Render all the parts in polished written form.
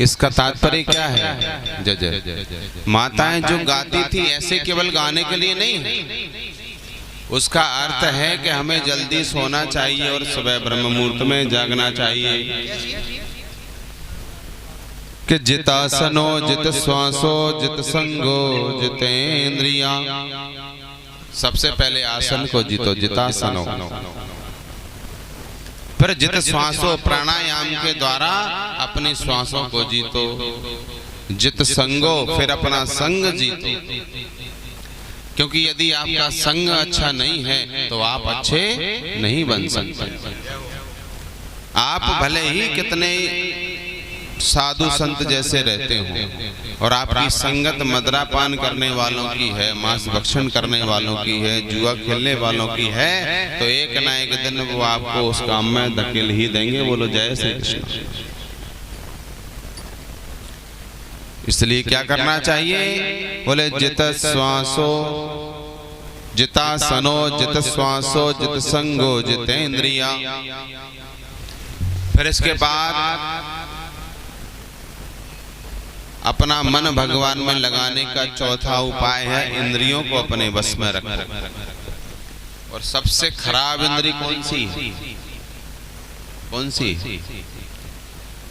इसका तात्पर्य क्या है? जय माताएं जो गाती थी ऐसे केवल गाने के लिए नहीं, उसका अर्थ है कि हमें जल्दी सोना चाहिए और सुबह ब्रह्म मुहूर्त में जागना चाहिए। कि जितासनो जित श्वासो जित संगो जितेंद्रिया। सबसे पहले आसन को जीतो, जितासनो। फिर जित श्वासो, प्राणायाम के द्वारा अपनी श्वासों को जीतो। जित संगो, फिर अपना संग जीतो, क्योंकि यदि आपका संग अच्छा नहीं है तो आप अच्छे नहीं बन सकते। आप भले ही कितने साधु संत जैसे रहते हो और आपकी संगत मदरापान करने वालों की है, मांस भक्षण करने वालों की है, जुआ खेलने वालों की है, तो एक ना एक दिन वो आपको उस काम में धकेल ही देंगे। बोलो जय श्री कृष्ण। इसलिए क्या करना चाहिए? बोले जित श्वासो जितासनो जित श्वासो जित संगो जितेंद्रिया। फिर इसके बाद अपना मन भगवान में लगाने का चौथा उपाय है इंद्रियों को अपने वश में रखो। और सबसे खराब इंद्री कौन सी है? कौन सी?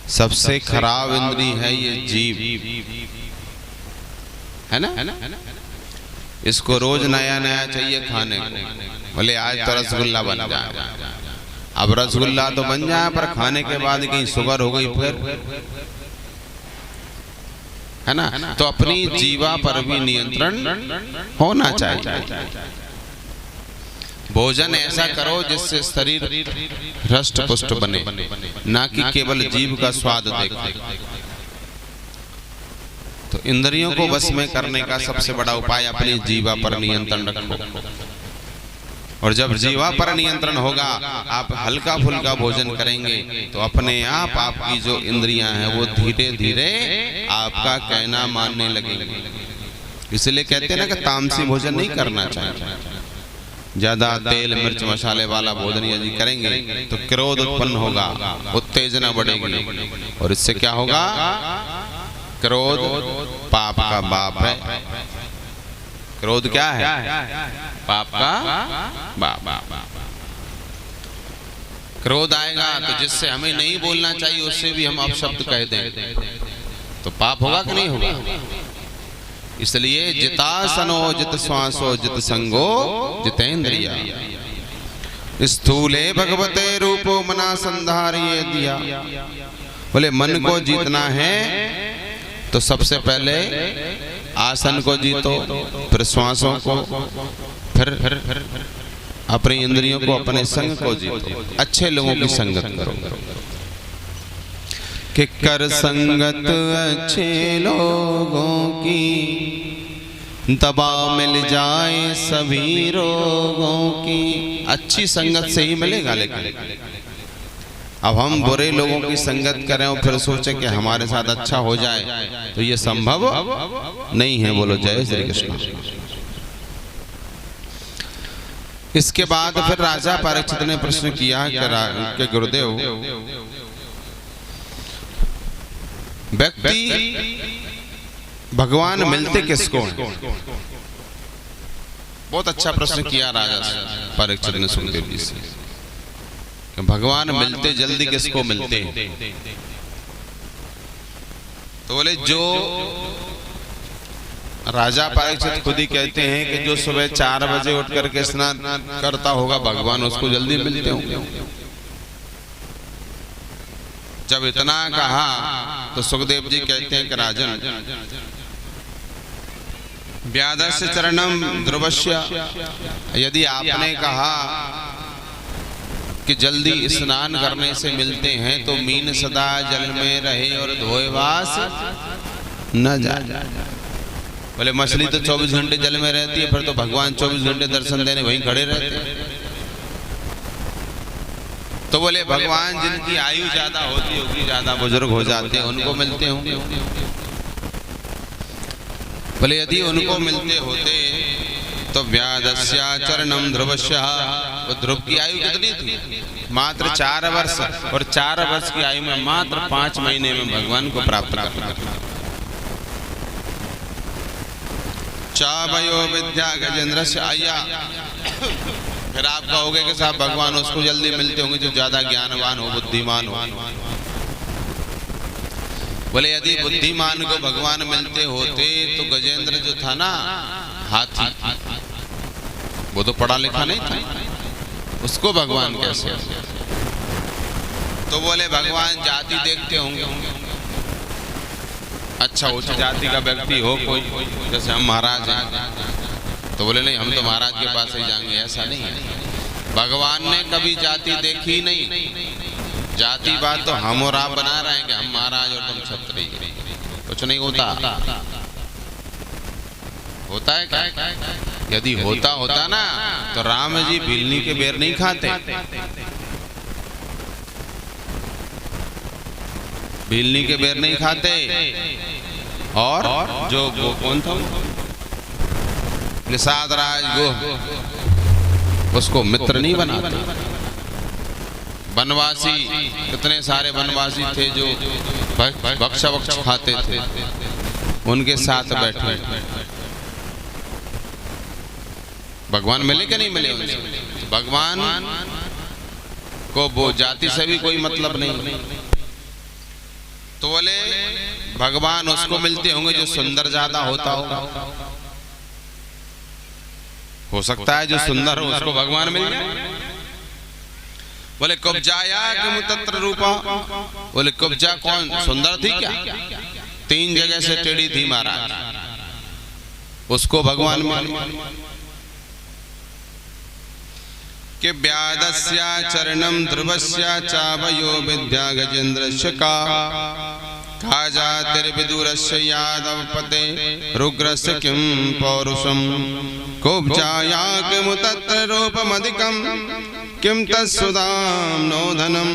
सबसे खराब इंद्री है ये जीभ, है ना? इसको रोज नया नया चाहिए खाने को। बोले आज तो रसगुल्ला बन जाए। अब रसगुल्ला तो बन जाए, पर खाने के बाद कहीं शुगर हो गई फिर, है ना? तो अपनी जीवा पर भी नियंत्रण होना चाहिए। भोजन ऐसा करो जिससे शरीर हृष्ट पुष्ट बने, ना कि केवल जीभ का स्वाद देखे। तो इंद्रियों को वश में करने का सबसे बड़ा उपाय अपनी जीवा पर नियंत्रण रखो। और जब जीवा पर नियंत्रण होगा, आप हल्का फुल्का भोजन करेंगे तो अपने आप आपकी जो इंद्रियां हैं वो धीरे धीरे आपका कहना मानने लगेंगे। इसलिए कहते हैं ना कि तामसी भोजन नहीं करना चाहिए। ज्यादा तेल मिर्च मसाले वाला भोजन यदि करेंगे तो क्रोध उत्पन्न होगा, उत्तेजना बढ़ेगी, और इससे क्या होगा? क्रोध पाप का बाप है। क्रोध क्या है? पाप का बाप। क्रोध आएगा तो जिससे हमें नहीं बोलना चाहिए उससे भी हम अपशब्द कह दें तो पाप होगा कि नहीं होगा? इसलिए जितासनो जित श्वासो जित संगो जितेंद्रिया। स्थूले भगवते रूपो मना संधारिये दिया। बोले मन को जीतना है तो सबसे पहले आसन को जीतो, फिर श्वासों को, फिर अपनी इंद्रियों को, अपने संग को जीतो। अच्छे लोगों की संगत करो कि कर संगत अच्छे लोगों की, दबा मिल जाए सभी रोगों की। अच्छी संगत से ही मिलेगा। लेकिन अब हम बुरे लोगों की संगत करें और फिर सोचे कि हमारे साथ अच्छा हो जाए तो ये संभव नहीं है। बोलो जय श्री कृष्ण। इसके बाद फिर राजा परीक्षित ने प्रश्न किया कि गुरुदेव, व्यक्ति भगवान मिलते किसको हैं? बहुत अच्छा प्रश्न किया राजा परीक्षित ने सुखदेव जी से। भगवान मिलते जल्दी किसको मिलते हैं? तो बोले जो राजा परीक्षित खुद ही कहते हैं कि जो सुबह 4 बजे उठ करके स्नान करता होगा भगवान उसको जल्दी मिलते होंगे। जब इतना कहा तो सुखदेव जी कहते हैं कि राजन, व्यादस्य चरणम ध्रुवस्य। यदि आपने कहा कि जल्दी स्नान करने से मिलते हैं तो मीन सदा जल में रहे और धोएवास न जाए। बोले मछली तो 24 घंटे जल में रहती है, फिर तो भगवान 24 घंटे दर्शन देने वहीं खड़े रहते हैं। तो बोले भगवान जिनकी आयु ज्यादा होती होगी, ज्यादा बुजुर्ग हो जाते हैं, उनको मिलते होंगे। बोले यदि उनको मिलते होते तो व्यादस्या चरणम ध्रुवस्य तो ध्रुव की आयु कितनी थी? मात्र 4 वर्ष, और 4 वर्ष की आयु में मात्र 5 महीने में भगवान को प्राप्त कर लिया। चावयो विद्या गजेंद्र से आया। फिर आप कहोगे कि साहब भगवान उसको जल्दी मिलते होंगे जो ज्यादा ज्ञानवान हो, बुद्धिमान हो। बोले यदि बुद्धिमान को भगवान मिलते होते तो गजेंद्र जो था ना हाथी, वो तो पढ़ा लिखा नहीं था, उसको भगवान कैसे? तो बोले भगवान जाति देखते होंगे, अच्छा उच्च जाति का व्यक्ति हो कोई, जैसे हम महाराज हैं, तो बोले नहीं हम तो महाराज के पास ही जाएंगे। ऐसा नहीं है, भगवान ने कभी जाति देखी नहीं। जाति बात तो हम और आप बना रहे हैं कि हम महाराज और तुम क्षत्रिय, कुछ नहीं होता। होता है क्या? यदि होता ना तो राम जी बिल्ली के बेर नहीं खाते, बिल्ली के बेर नहीं खाते। और जो वो कौन था, निषाद राज गोह, उसको मित्र नहीं बनाते। वनवासी, कितने सारे वनवासी थे जो भक्षा वक्ष खाते थे, उनके साथ बैठे। भगवान मिले कि नहीं मिले उनसे? भगवान को वो जाति से भी कोई मतलब नहीं। तो बोले भगवान उसको मिलते होंगे जो सुंदर ज्यादा होता होगा। हो सकता है जो सुंदर हो उसको भगवान मिल जाए। बोले कुब्जाया के मुतत्र रूपा। बोले कुब्जा कौन सुंदर थी क्या? 3 जगह से टेढ़ी थी महाराज, उसको भगवान मिल। कि व्यादस्या चरणम ध्रुवस्या चावयो विद्या गजेंद्रस्य का जातिर्विदुरस्य यादवपते रुग्रस्य किं पौरुषम कुब्जाया किमुतत्र रूपमधिकं किं तत्सुदां नो धनम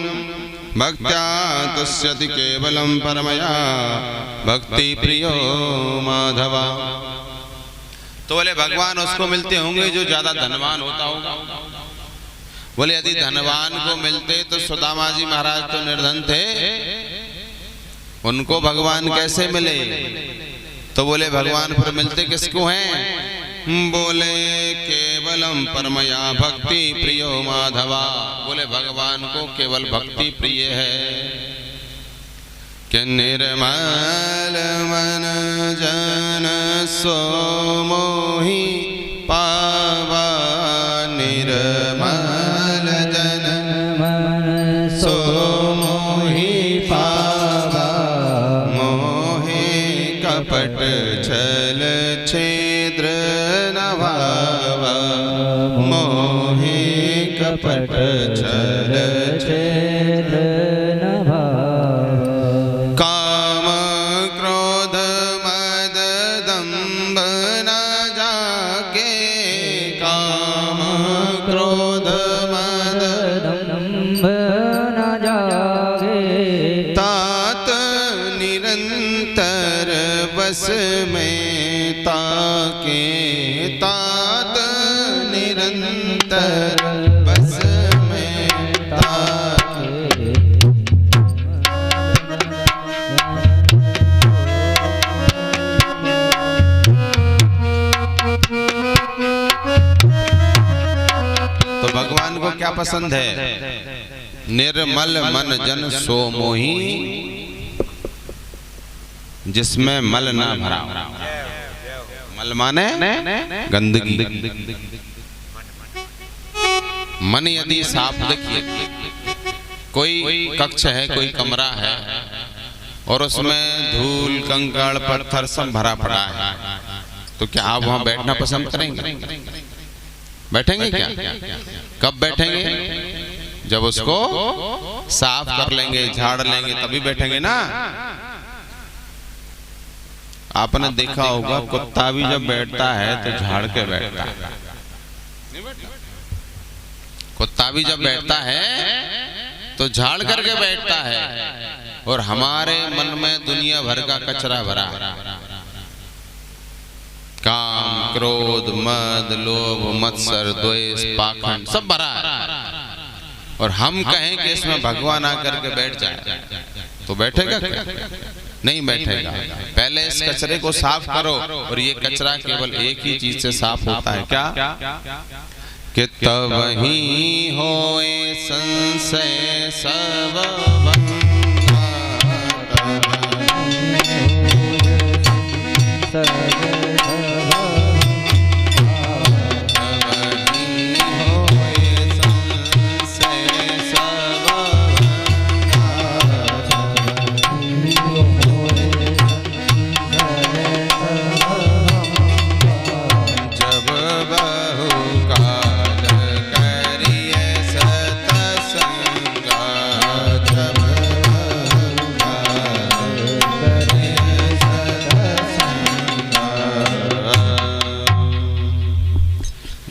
भक्त्या तुष्यति केवलं परमया भक्ति प्रियो माधवा। तो बोले भगवान उसको मिलते होंगे जो ज्यादा धनवान होता होगा। बोले यदि धनवान को मिलते तो सुदामा जी महाराज तो निर्धन थे, उनको भगवान कैसे मिले? तो बोले भगवान फिर मिलते किसको हैं? बोले केवलम परमया भक्ति प्रियो माधवा। बोले भगवान को केवल भक्ति प्रिय है। कि निर्मल मन जन सो मोहि पावा, निर्मल जन मन सो मोहि पावा, मोहे कपट छल छिद्र न भावा, मोहे कपट छल छिद्र न भावा। काम क्रोध मद दंभ न जाके, काम क्रोध मद दंभ न जागे, तात निरंतर बस में ताके, तात निरंतर बस में ताके। तो भगवान को क्या पसंद है? निर्मल मन जन सो मोही, जिसमें मल ना भरा। मल माने गंदगी। मन यदि साफ, देखिए कोई कक्ष है, कोई कमरा है और उसमें धूल कंकड़ पत्थर सब भरा पड़ा है, तो क्या आप वहां बैठना पसंद करेंगे? बैठेंगे क्या? कब बैठेंगे? जब उसको साफ कर लेंगे, झाड़ लेंगे, तभी बैठेंगे ना। आपने देखा होगा कुत्ता भी जब बैठता है तो झाड़ के बैठता है। कुत्ता भी जब बैठता है तो झाड़ करके बैठता है। और हमारे मन में दुनिया भर का कचरा भरा, काम, क्रोध, मद, लोभ, मत्सर, द्वेष, पाखंड सब भरा है, और हम कहें कि इसमें भगवान आकर के बैठ जाए तो बैठेगा क्या? नहीं बैठेगा। पहले इस कचरे को साफ करो, और ये कचरा केवल एक ही चीज से साफ होता है, क्या? कि तब ही होए संशय सब भंगा,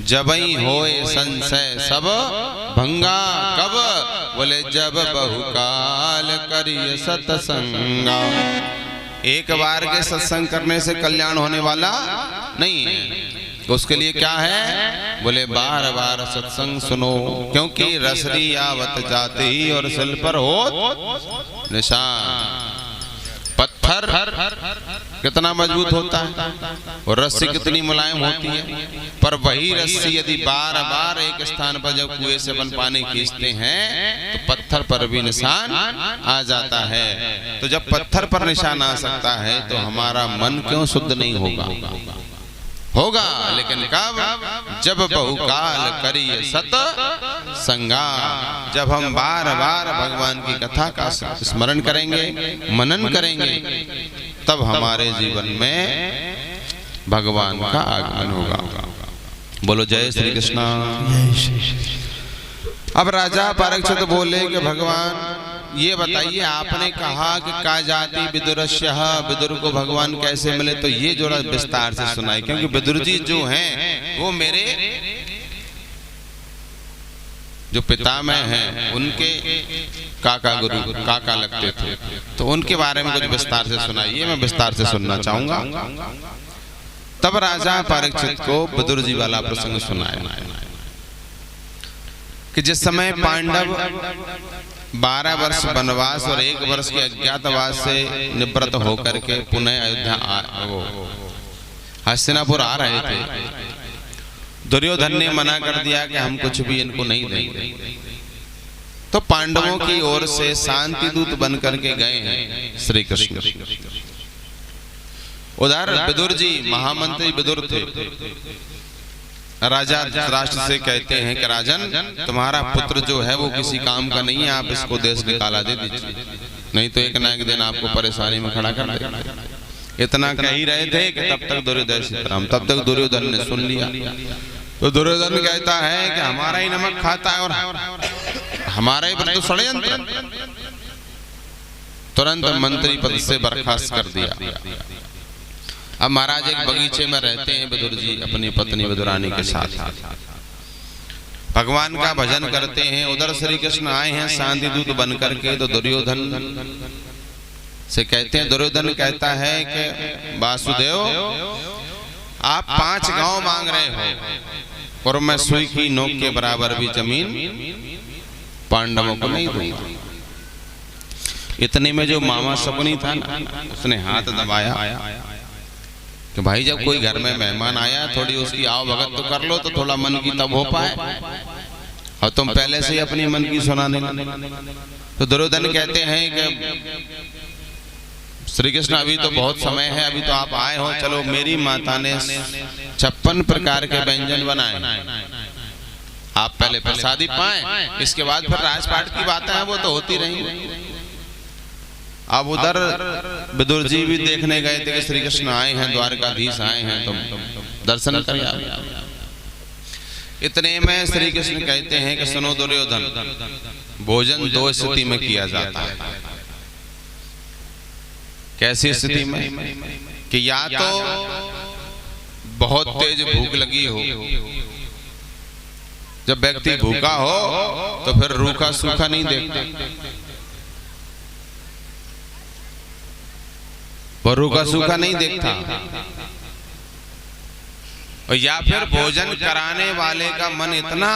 जबई होए संशय सब भंगा। कब? बोले जब बहुकाल करिए सत्संगा। एक बार के सत्संग करने से कल्याण होने वाला नहीं है, उसके लिए क्या है? बोले बार बार सत्संग सुनो, क्योंकि रसरी आवत जाते ही और सिल पर हो निशान। पत्थर कितना मजबूत होता है और रस्सी कितनी मुलायम होती है, पर वही रस्सी यदि बार बार एक स्थान पर जब कुएं से अपन पानी खींचते हैं तो पत्थर पर भी निशान आ जाता है। तो जब पत्थर पर निशान आ सकता है तो हमारा मन क्यों शुद्ध नहीं होगा? होगा, लेकिन कब? जब बहुकाल करिए सत संगा। जब हम बार बार भगवान की कथा का स्मरण करेंगे, मनन करेंगे, तब हमारे जीवन में भगवान का आगमन होगा। बोलो जय श्री कृष्ण। अब राजा परीक्षित बोले कि भगवान ये बताइए, आपने कहा कि का जाति विदुरस्यः, विदुर को भगवान कैसे मिले, तो ये जो विस्तार से सुनाई, क्योंकि विदुर जी जो हैं वो मेरे जो पितामह हैं उनके काका गुरु काका लगते थे, तो उनके बारे में कुछ विस्तार से सुनाइए, मैं विस्तार से सुनना चाहूंगा। तब राजा परीक्षित को विदुर जी वाला प्रसंग सुनाया कि जिस समय पांडव 12 वर्ष वनवास और 1 वर्ष के अज्ञातवास से निवृत्त होकर के पुनः अयोध्या हस्तिनापुर आ रहे थे, दुर्योधन ने मना कर दिया कि हम कुछ भी इनको नहीं देंगे। तो पांडवों की ओर से शांति दूत बन करके गए हैं श्री कृष्ण। उधर विदुर जी महामंत्री विदुर थे, राजा धृतराष्ट्र से कहते हैं कि राजन, तुम्हारा पुत्र जो है वो किसी काम का नहीं है, आप इसको देश निकाला दे दीजिए, नहीं तो एक ना एक दिन आपको परेशानी में खड़ा कर देगा। इतना कह ही रहे थे कि तब तक दुर्योधन ने सुन लिया। तो दुर्योधन कहता है कि हमारा ही नमक खाता है और हमारा ही तो षड्यंत्र। तुरंत मंत्री पद से बर्खास्त कर दिया। अब महाराज एक बगीचे में रहते हैं विदुर जी अपनी पत्नी विदुरानी के साथ, भगवान का भजन करते हैं। उधर श्री कृष्ण आए हैं शांति दूत बन करके, तो दुर्योधन से कहते हैं, दुर्योधन कहता है कि वासुदेव आप 5 गांव मांग रहे हो और मैं सुई की नोक के बराबर भी जमीन पांडवों को नहीं दूंगा। इतने में जो मामा शकुनी था ना, उसने हाथ दबाया कि भाई जब कोई घर में मेहमान आया थोड़ी उसकी आओ भगत तो कर लो, तो थोड़ा मन की तब हो पाए, और तुम पहले से ही अपनी मन की सुनाने लगे। तो दुर्योधन कहते हैं कि श्री कृष्ण अभी तो बहुत समय है, अभी तो आप आए हो, चलो मेरी माता ने 56 प्रकार के व्यंजन बनाए, आप पहले प्रसादी पाएं, इसके बाद फिर राजपाट की बातें हैं वो तो होती रहेंगी। अब उधर विदुर जी भी देखने गए थे कि श्री कृष्ण आए हैं, द्वारकाधीश आए हैं, तो दर्शन करिए। इतने में श्री कृष्ण कहते हैं कि सुनो दुर्योधन, भोजन 2 स्थिति में किया जाता है। कैसी स्थिति में? कि या तो बहुत तेज भूख लगी हो, जब व्यक्ति भूखा हो तो फिर रूखा सूखा नहीं देखता, वो रूखा सूखा नहीं देखता, और या फिर भोजन कराने वाले का मन इतना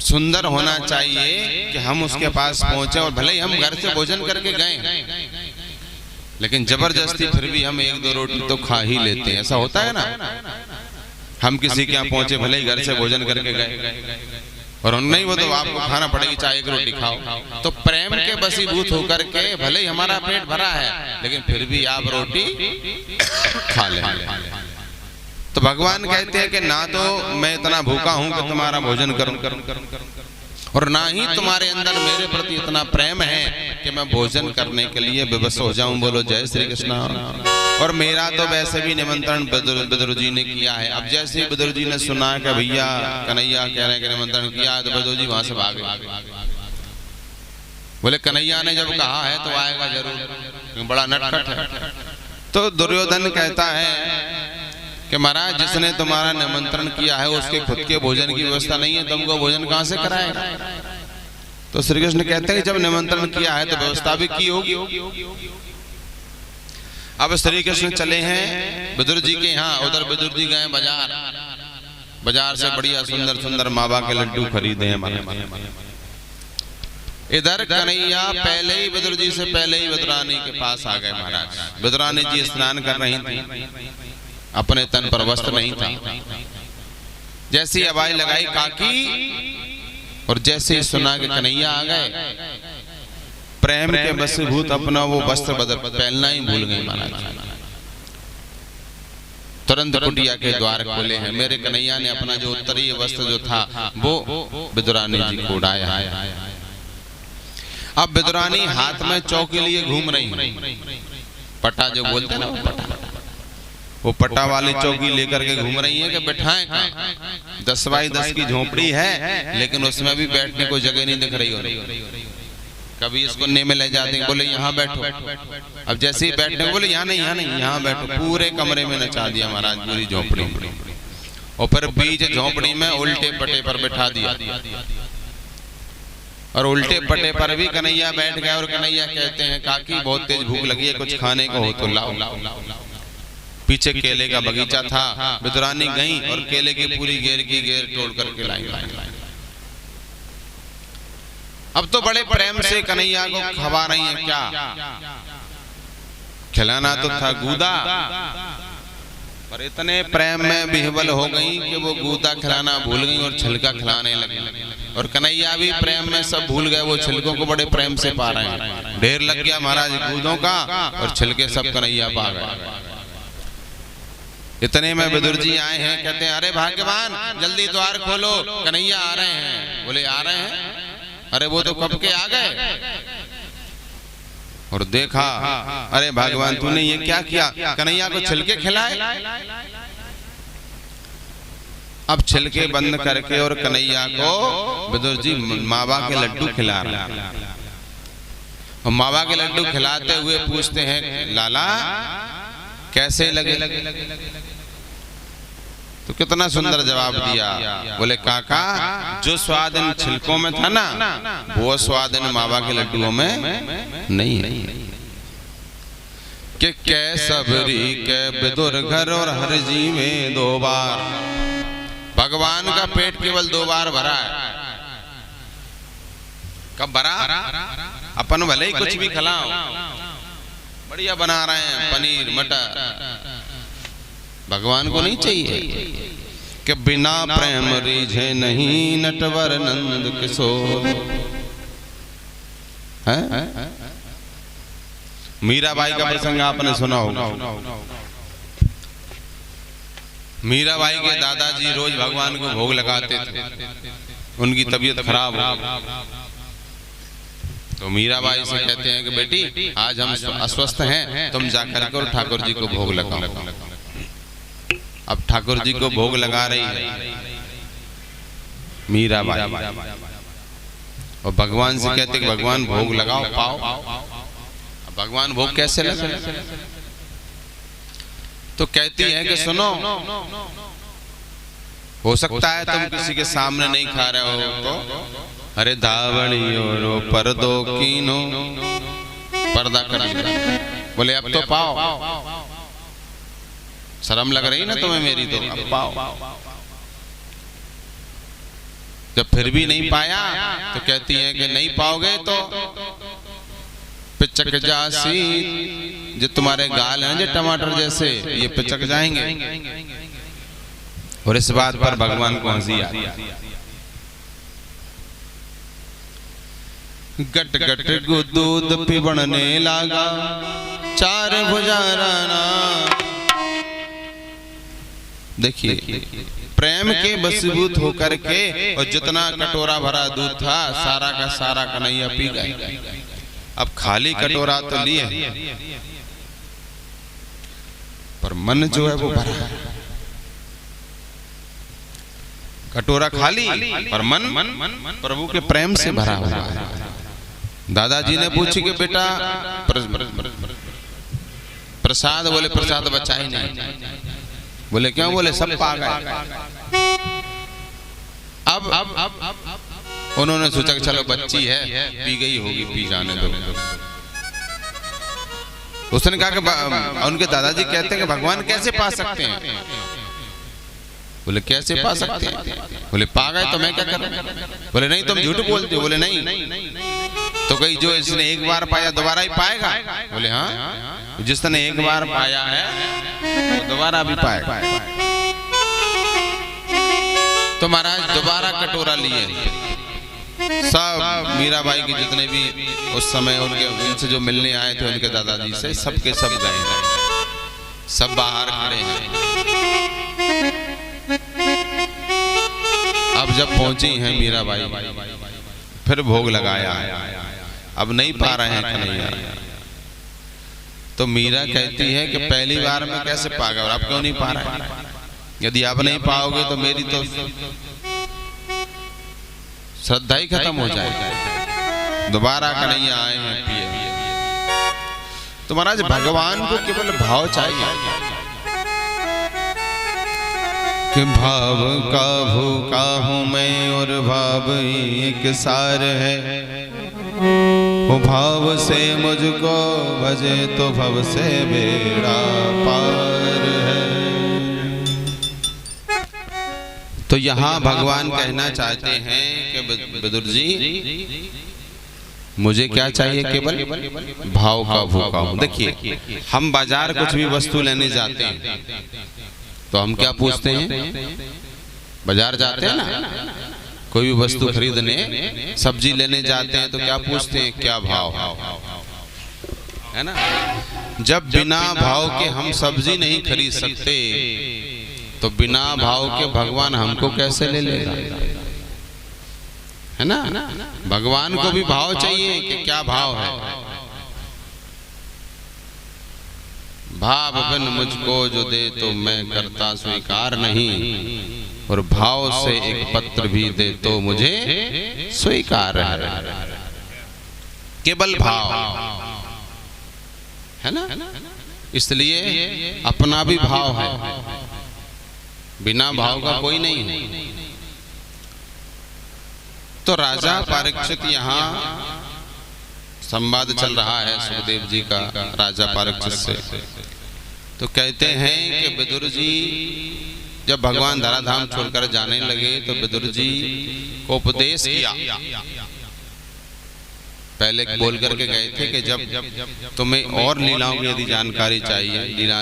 सुंदर होना चाहिए कि हम उसके पास पहुंचे और भले ही हम घर से भोजन करके गए, लेकिन जबरदस्ती फिर भी हम एक दो रोटी तो खा ही लेते हैं। ऐसा होता है ना, हम किसी के यहाँ पहुंचे, भले ही घर से भोजन करके गए और नहीं वो तो आपको खाना पड़ेगी, चाहे एक रोटी खाओ। तो प्रेम के बसीभूत होकर के भले ही हमारा पेट भरा है, लेकिन फिर भी आप रोटी खा लें। तो भगवान कहते हैं कि ना तो मैं इतना भूखा हूं कि तुम्हारा भोजन करूं, और ना ही तुम्हारे अंदर मेरे प्रति इतना प्रेम है कि मैं भोजन करने के लिए विवश हो जाऊं। बोलो जय श्री कृष्ण। और मेरा तो वैसे भी निमंत्रण विदुर जी ने किया है। अब जैसे ही विदुर जी ने सुना कि भैया कन्हैया कह रहे हैं कि निमंत्रण किया है, तो विदुर जी वहां से भागे। बोले कन्हैया ने जब कहा है तो आएगा जरूर, बड़ा नटखट है। तो दुर्योधन कहता है कि महाराज जिसने तुम्हारा निमंत्रण किया है उसके खुद के भोजन की व्यवस्था नहीं है, तुमको भोजन कहां से कराएगा। तो श्री कृष्ण कहते हैं कि जब निमंत्रण किया है तो व्यवस्था भी की होगी। अब श्री कृष्ण चले हैं विदुर जी के यहाँ। उधर विदुर जी गए बाजार से बढ़िया सुंदर सुंदर मावा के लड्डू खरीदे हैं। इधर कन्हैया पहले ही विदुर जी से पहले ही विदुरानी के पास आ गए। महाराज विदुरानी जी स्नान कर रही थी, अपने तन पर वस्त्र नहीं था। जैसी आवाज लगाई काकी, और जैसे ही सुना कि कन्हैया आ गए, प्रेम के वशीभूत अपना वो वस्त्र पहनना ही भूल गए। महाराज तुरंत कुटिया के द्वार खोले हैं। मेरे कन्हैया ने अपना जो उत्तरीय वस्त्र जो था वो विदुरानी जी को उड़ाया। अब विदुरानी हाथ में चौकी लिए घूम रही, पटा जो बोलते हैं ना, वो पटा वाली चौकी लेकर के घूम रही है कि बैठाएं कहां। 10 बाई 10 की झोपड़ी है, लेकिन उसमें भी बैठने को जगह नहीं दिख रही हो। कभी इसको ने में ले जाते हैं, बोले यहाँ बैठो। अब जैसे ही बैठने को बोले यहाँ नहीं यहाँ बैठो। पूरे कमरे में नचा दिया महाराज पूरी झोपड़ी, और फिर बीच झोपड़ी में उल्टे पटे पर बैठा दिया। और उल्टे पटे पर भी कन्हैया बैठ गया। और कन्हैया कहते हैं काकी बहुत तेज भूख लगी है, कुछ खाने को हो तो लाओ। पीछे केले का बगीचा था। विदुरानी गई और केले की पूरी घेर तोड़ करके लाई। अब तो बड़े प्रेम से कन्हैया को खवा रही है। क्या खिलाना तो था गूदा, पर इतने प्रेम में विह्वल हो गई कि वो गूदा खिलाना भूल गई और छिलका खिलाने लगी। और कन्हैया भी प्रेम में सब भूल गए, वो छिलकों को बड़े प्रेम से पा रहे हैं। ढेर लग गया महाराज गूदों का, और छिलके सब कन्हैया पा गए। इतने में विदुर जी आए हैं, कहते हैं अरे भाग्यवान जल्दी द्वार खोलो, कन्हैया आ रहे हैं। बोले आ रहे हैं? अरे वो तो कब के आ गए। और देखा, अरे भगवान तूने ये क्या किया, कन्हैया को छिलके खिलाए। अब छिलके बंद करके और कन्हैया को विदुर जी मावा के लड्डू खिला रहे हैं। और मावा के लड्डू खिलाते हुए पूछते हैं लाला कैसे लगे। तो कितना सुंदर जवाब दिया। बोले काका जो स्वाद इन छिलकों में था ना, वो स्वाद इन मावा के लड्डुओं में नहीं है। कि कैसबरी के विदुर घर और हर जी में 2 बार। भगवान का पेट केवल 2 बार भरा है। कब भरा? अपन भले ही कुछ भी खिलाओ, बढ़िया बना रहे हैं पनीर मटर, भगवान को नहीं चाहिए कि बिना प्रेम रीझे नहीं नटवर नंद किशोर। मीराबाई का प्रसंग आपने सुना होगा। मीराबाई के दादाजी रोज भगवान को भोग लगाते थे। उनकी तबीयत खराब हो गई, तो मीराबाई से कहते हैं कि बेटी आज हम अस्वस्थ हैं, तुम जाकर के और ठाकुर जी को भोग लगाओ। अब ठाकुर जी को भोग लगा रही है मीराबाई, और भगवान से कहते कि भगवान भोग लगाओ पाओ। अब भगवान भोग कैसे लगा? तो कहती है कि सुनो, हो सकता है तुम किसी के सामने नहीं खा रहे हो, तो अरे धावणी और पर्दो कीनो पर्दा कर। बोले अब तो पाओ। शर्म लग रही ना तुम्हें मेरी, तो अब पाओ। जब फिर भी नहीं पाया तो कहती है कि नहीं पाओगे तो पिचक जासी, जो तुम्हारे गाल हैं जो टमाटर जैसे, ये पिचक जाएंगे। और इस बात पर भगवान को हंसी आती। गट गट दूध पिबड़ने लगा, चार भुजाराना। देखिए प्रेम के बसीभूत होकर के, और जितना कटोरा भरा दूध था सारा का सारा कन्हैया पी गए। अब खाली कटोरा तो लिए, पर मन जो है वो भरा है। कटोरा खाली पर मन प्रभु के प्रेम से भरा हुआ है। दादाजी ने पूछी कि बेटा प्रसाद, बोले प्रसाद बचा ही नहीं। बोले क्यों? बोले सब पा गए। अब उन्होंने सोचा कि चलो बच्ची है, पी गई होगी, पी जाने दो। उसने कहा कि उनके दादाजी कहते हैं कि भगवान कैसे पा सकते हैं? बोले कैसे पा सकते हैं? बोले पा गए तो मैं क्या करूं? बोले नहीं तुम झूठ बोलते हो। बोले नहीं तो कहीं जो इसने एक बार पाया दोबारा ही पाएगा? बोले हाँ, जिसने एक बार पाया है वो दोबारा भी पाएगा। तो महाराज दोबारा कटोरा लिए, सब मीराबाई के जितने भी उस समय उनसे जो मिलने आए थे उनके दादाजी से, सबके सब गए, सब बाहर खड़े हैं। अब जब पहुंची हैं मीराबाई, फिर भोग लगाया, अब नहीं पा रहे हैं कन्हैया। तो मीरा कहती है कि पहली बार में कैसे पा गए और आप क्यों नहीं पा रहे? यदि आप नहीं पाओगे तो मेरी तो श्रद्धा ही खत्म हो जाएगी। दोबारा कन्हैया आए हैं, पिए। तो महाराज भगवान को केवल भाव चाहिए कि भाव का भूखा हूँ मैं और भाव ही एक सार है। वो भाव से मुझको भजे तो भव से बेड़ा पार है। तो यहाँ भगवान कहना चाहते हैं कि विदुर जी मुझे क्या चाहिए? केवल भाव का भूखा हूँ। देखिए हम बाजार कुछ भी वस्तु लेने जाते हैं तो हम क्या पूछते हैं? बाजार जाते हैं ना, कोई भी वस्तु खरीदने, सब्जी लेने जाते हैं तो क्या पूछते हैं? क्या भाव है ना। जब बिना भाव के हम सब्जी नहीं खरीद सकते तो बिना भाव के भगवान हमको कैसे ले लेगा? है ना। भगवान को भी भाव चाहिए कि क्या भाव है। भाव बिन मुझको जो दे तो मैं करता स्वीकार नहीं, और भाव से एक पत्र भी दे तो मुझे स्वीकार है। केवल भाव है ना, इसलिए अपना भी भाव है, बिना भाव का कोई नहीं है। तो राजा परीक्षित, यहाँ संवाद चल रहा है सुखदेव जी का राजा परीक्षित से। तो कहते हैं कि विदुर जी जब भगवान धराधाम छोड़कर जाने लगे तो विदुर जी को उपदेश किया। पहले बोल करके गए थे कि जब तुम्हें और लीलाओं की यदि जानकारी चाहिए, लीला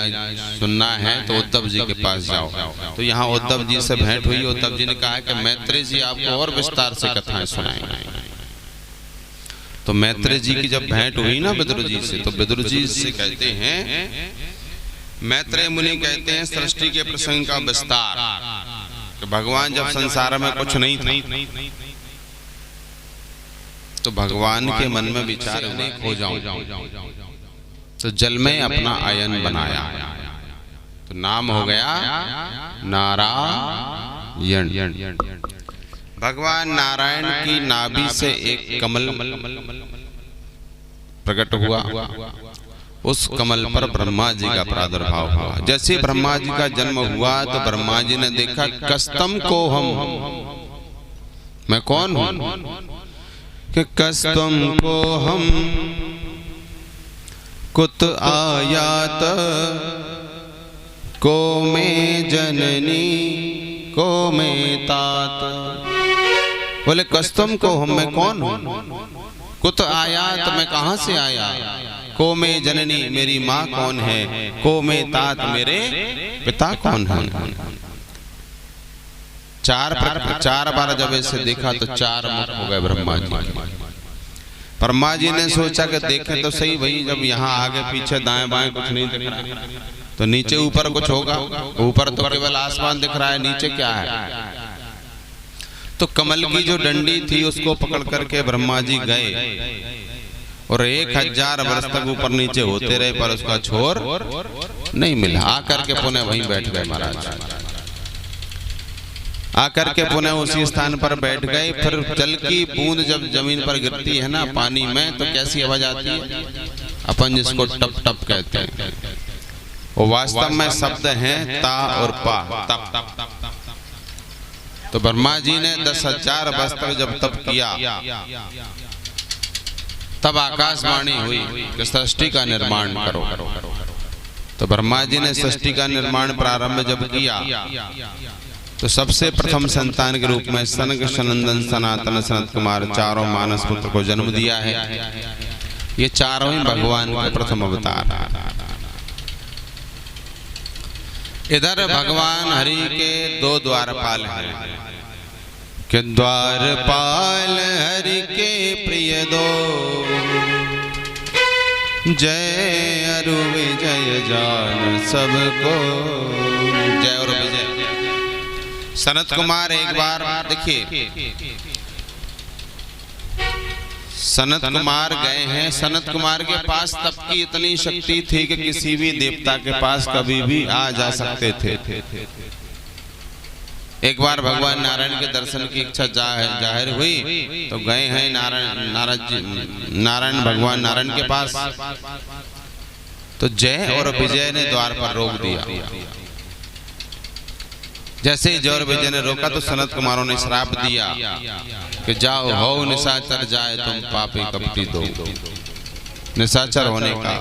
सुनना है तो उद्धव जी के पास जाओ। तो यहाँ उद्धव जी से भेंट हुई। उद्धव जी ने कहा कि मैत्रेय जी आपको और विस्तार से कथाएं सुनाएंगे। तो मैत्रेय जी की जब भेंट हुई ना विदुर जी से, तो विदुर जी से कहते हैं, मैत्रेय मुनि कहते हैं सृष्टि के प्रसंग का विस्तार, कि भगवान जब संसार में कुछ नहीं था तो भगवान के मन में विचार हो जाऊं तो जल में अपना आयन बनाया, तो नाम हो गया नारायण। भगवान नारायण की नाभि से एक कमल प्रकट हुआ, उस कमल पर ब्रह्मा जी का प्रादुर्भाव हुआ। जैसे ब्रह्मा जी का जन्म हुआ तो ब्रह्मा जी ने देखा कस्तम को हम, मैं कौन हूं? कि कस्तम को हम कुत आयात को मैं जननी को मैं तात। बोले कस्तम को हम मैं कौन हूँ, कुत आया तो मैं कहाँ से आया, को मैं जननी मेरी माँ कौन है, को मैं तात मेरे पिता कौन है। चार बार जब ऐसे देखा तो चार मुख हो गए ब्रह्मा जी। ब्रह्मा जी ने सोचा कि देखें तो सही भाई, जब यहाँ आगे पीछे दाएं बाएं कुछ नहीं दिख रहा तो नीचे ऊपर कुछ होगा, ऊपर तो केवल आसमान दिख रहा है, नीचे क्या है। तो कमल की जो डंडी थी उसको पकड़ करके ब्रह्मा जी गए और 1000 वर्ष तक ऊपर नीचे होते रहे पर उसका छोर नहीं मिला। आकर के पुनः वहीं बैठ गए महाराज, आकर के पुनः उसी स्थान पर बैठ गए। फिर जल की बूंद जब जमीन पर गिरती है ना पानी में तो कैसी आवाज आती है, अपन जिसको टप टप कहते हैं, वो वास्तव में शब्द हैं ता और पा, तप तप। तो ब्रह्मा जी ने 10,000 वर्ष तक जब तप किया तब आकाशवाणी हुई कि सृष्टि का निर्माण करो। तो ब्रह्मा जी ने सृष्टि का निर्माण प्रारंभ जब किया तो सबसे प्रथम संतान के रूप में सनक सनंदन सनातन सनत कुमार चारों मानस पुत्र को जन्म दिया है। ये चारों ही भगवान के प्रथम अवतार। इधर भगवान हरि के 2 द्वारपाल हैं कि द्वारपाल हरि के प्रिय 2, जय अरु विजय जान सबको। जय और विजय। सनत कुमार एक बार देखिए, सनत कुमार गए हैं। सनत कुमार के पास तप की इतनी शक्ति थी कि किसी भी देवता के पास कभी भी आ जा सकते थे। एक बार भगवान नारायण के दर्शन की इच्छा जाहिर हुई तो गए हैं नारायण भगवान नारायण के पास। तो जय और विजय ने द्वार पर रोक दिया। जैसे ही जय और विजय ने रोका तो सनत कुमारों ने श्राप दिया कि जाओ हो निशाचर जाए तुम पापी कपटी दो। निशाचर होने का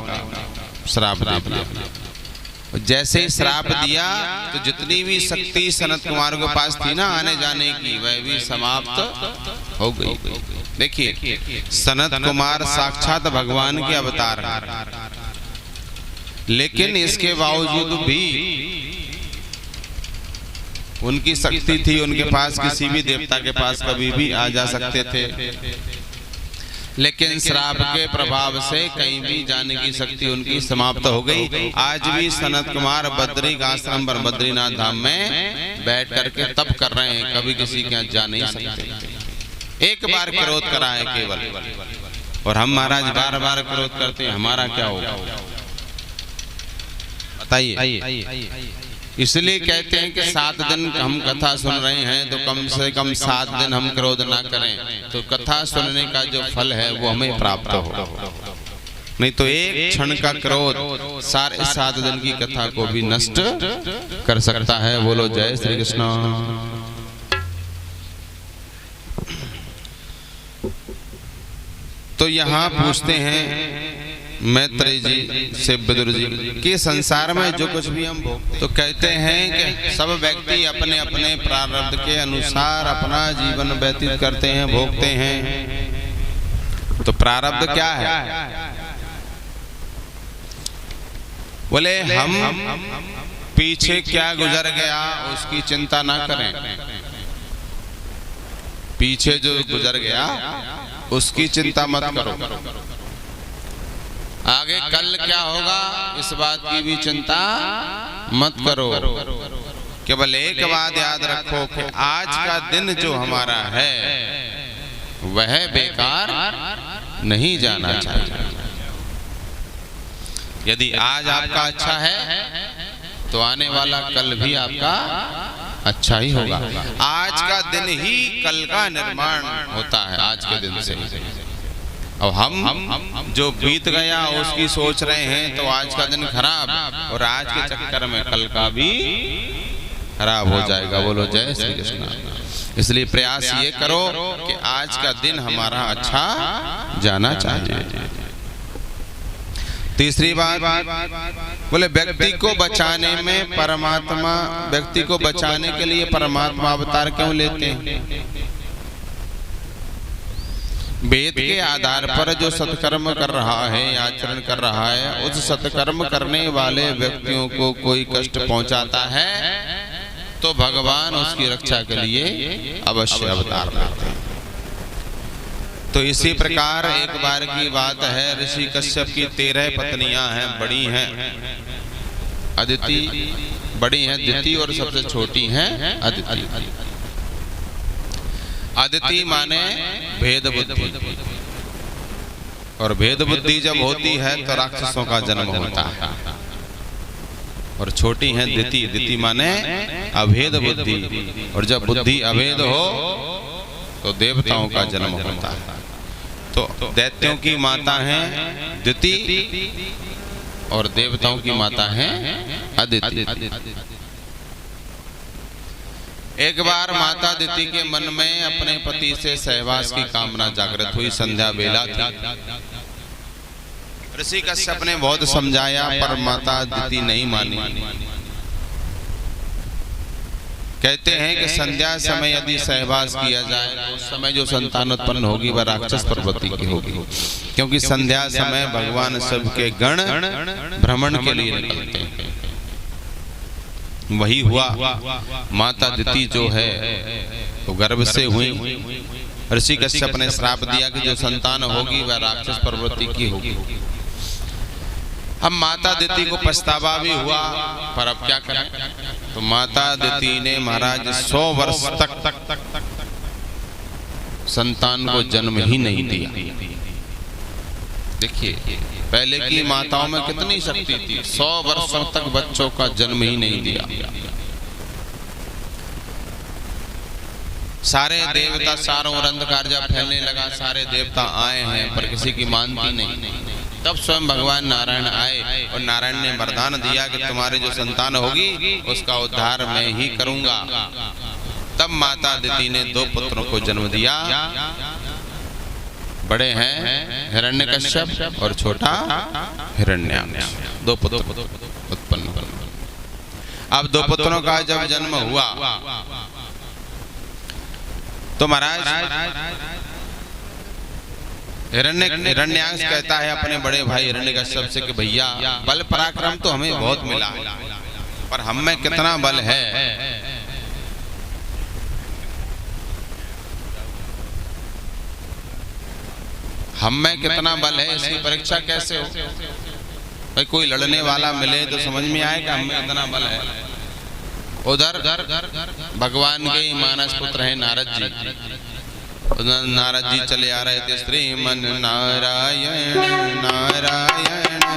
श्राप दे दिया। जैसे ही श्राप दिया तो जितनी भी शक्ति सनत कुमार के पास थी ना आने जाने की, वह भी समाप्त हो गई। देखिए सनत कुमार साक्षात भगवान के अवतार हैं, लेकिन इसके बावजूद भी उनकी शक्ति थी, उनके पास किसी भी देवता के पास कभी भी आ जा सकते थे। लेकिन श्राप के प्रभाव से कहीं भी जाने की शक्ति उनकी समाप्त हो गई। आज भी सनत कुमार बद्री का आश्रम पर बद्रीनाथ धाम में बैठ करके तप कर रहे हैं, कभी किसी के यहाँ जा नहीं सकते। एक बार क्रोध करा है केवल, और हम महाराज बार बार क्रोध करते हैं, हमारा क्या होगा बताइए। इसलिए कहते हैं कि 7 दिन हम कथा सुन रहे हैं तो कम से कम 7 दिन हम क्रोध ना करें, तो कथा सुनने का जो फल है वो हमें प्राप्त हो। नहीं तो एक क्षण का क्रोध सारे 7 दिन की कथा को भी नष्ट कर सकता है। बोलो जय श्री कृष्ण। तो यहाँ पूछते हैं मैत्रेय जी से विदुर जी कि संसार में जो कुछ भी हम भोगते, तो कहते हैं कि सब व्यक्ति अपने अपने प्रारब्ध के अनुसार अपना जीवन व्यतीत करते हैं, भोगते हैं। तो प्रारब्ध क्या है? बोले हम पीछे क्या गुजर गया उसकी चिंता ना करें, पीछे जो गुजर गया उसकी चिंता मत करो। आगे कल क्या होगा इस बात की भी चिंता मत करो। केवल एक बात याद रखो कि आज का दिन जो हमारा है वह बेकार नहीं जाना चाहिए। यदि आज आपका अच्छा है तो आने वाला कल भी आपका अच्छा ही होगा। आज का दिन ही कल का निर्माण होता है, आज के दिन से। और हम जो बीत गया उसकी सोच रहे हैं तो आज का दिन खराब, और आज के चक्कर में कल का भी खराब हो जाएगा। बोलो जय श्री कृष्ण। इसलिए प्रयास ये करो कि आज का दिन हमारा अच्छा जाना चाहिए। तीसरी बात बोले व्यक्ति को बचाने में परमात्मा, व्यक्ति को बचाने के लिए परमात्मा अवतार क्यों लेते हैं? वेद के आधार पर जो सत्कर्म कर रहा है, आचरण कर रहा है, उस सत्कर्म करने वाले व्यक्तियों को कोई कष्ट पहुंचाता है तो भगवान उसकी रक्षा के लिए अवश्य अवतार लाते हैं। तो इसी प्रकार एक बार की बात है, ऋषि कश्यप की 13 पत्नियां हैं, बड़ी हैं अदिति, बड़ी हैं दिति और सबसे छोटी हैं अदिति। अदिति माने भेद बुद्धि, और भेद बुद्धि जब होती है तो राक्षसों का जन्म होता है। और छोटी हैं दिति, दिति माने अभेद बुद्धि, और जब बुद्धि अभेद हो तो देवताओं का जन्म होता है। तो दैत्यों की माता है दिति और देवताओं की माता है अदिति। एक बार माता दिति के मन में अपने पति से सहवास की कामना जागृत हुई। संध्या बेला थी। ऋषि कश्यप ने बहुत समझाया पर माता दिति नहीं मानी। कहते हैं कि संध्या समय यदि सहवास किया जाए तो उस समय जो संतान उत्पन्न होगी वह राक्षस प्रवृत्ति की होगी, क्योंकि संध्या समय भगवान शिव के गण भ्रमण के लिए निकलते हैं। वही हुआ। माता दिति जो है तो गर्भ से हुई। ऋषि कश्यप ने श्राप दिया कि जो संतान होगी वह राक्षस प्रवृत्ति की होगी। अब माता दिति को पछतावा भी हुआ, पर अब क्या करें? तो माता दिति ने महाराज 100 वर्ष तक संतान को जन्म ही नहीं दिया। देखिए पहले की माताओं में कितनी शक्ति थी, 100 वर्षों तक बच्चों का जन्म ही नहीं दिया। सारे देवता, चारों ओर अंधकार जब फैलने लगा, सारे देवता आए हैं पर किसी की मानती नहीं। तब स्वयं भगवान नारायण आए और नारायण ने वरदान दिया कि तुम्हारे जो संतान होगी उसका उद्धार मैं ही करूंगा। तब माता दिति ने 2 पुत्रों को जन्म दिया। बड़े हैं हिरण्यकश्यप और छोटा हिरण्याक्ष। 2 पुत्र उत्पन्न हुए। अब 2 पुत्रों का जब जन्म हुआ तो महाराज हिरण्याक्ष कहता है अपने बड़े भाई हिरण्यकश्यप से कि भैया बल पराक्रम तो हमें बहुत मिला, पर हम में कितना बल है? हम में कितना बल है इसकी परीक्षा कैसे हो? भाई कोई लड़ने वाला मिले तो समझ में आए कि हम में कितना बल है। उधर भगवान के मानस पुत्र है नारद जी। नारद जी चले आ रहे थे। श्रीमन नारायण नारायण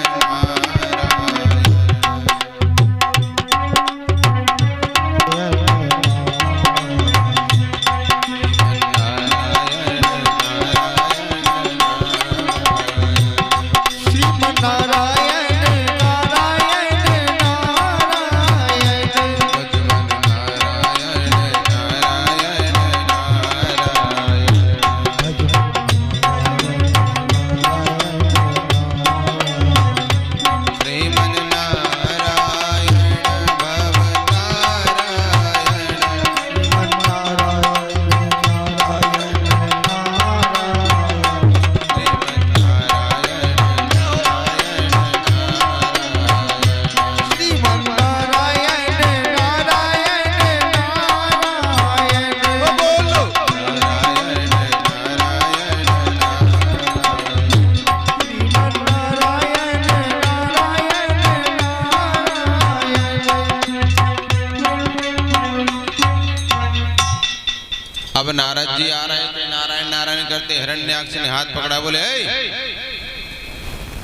अब नारद जी आ रहे थे, नारायण नारायण करते। हिरण्याक्ष ने हाथ पकड़ा, बोले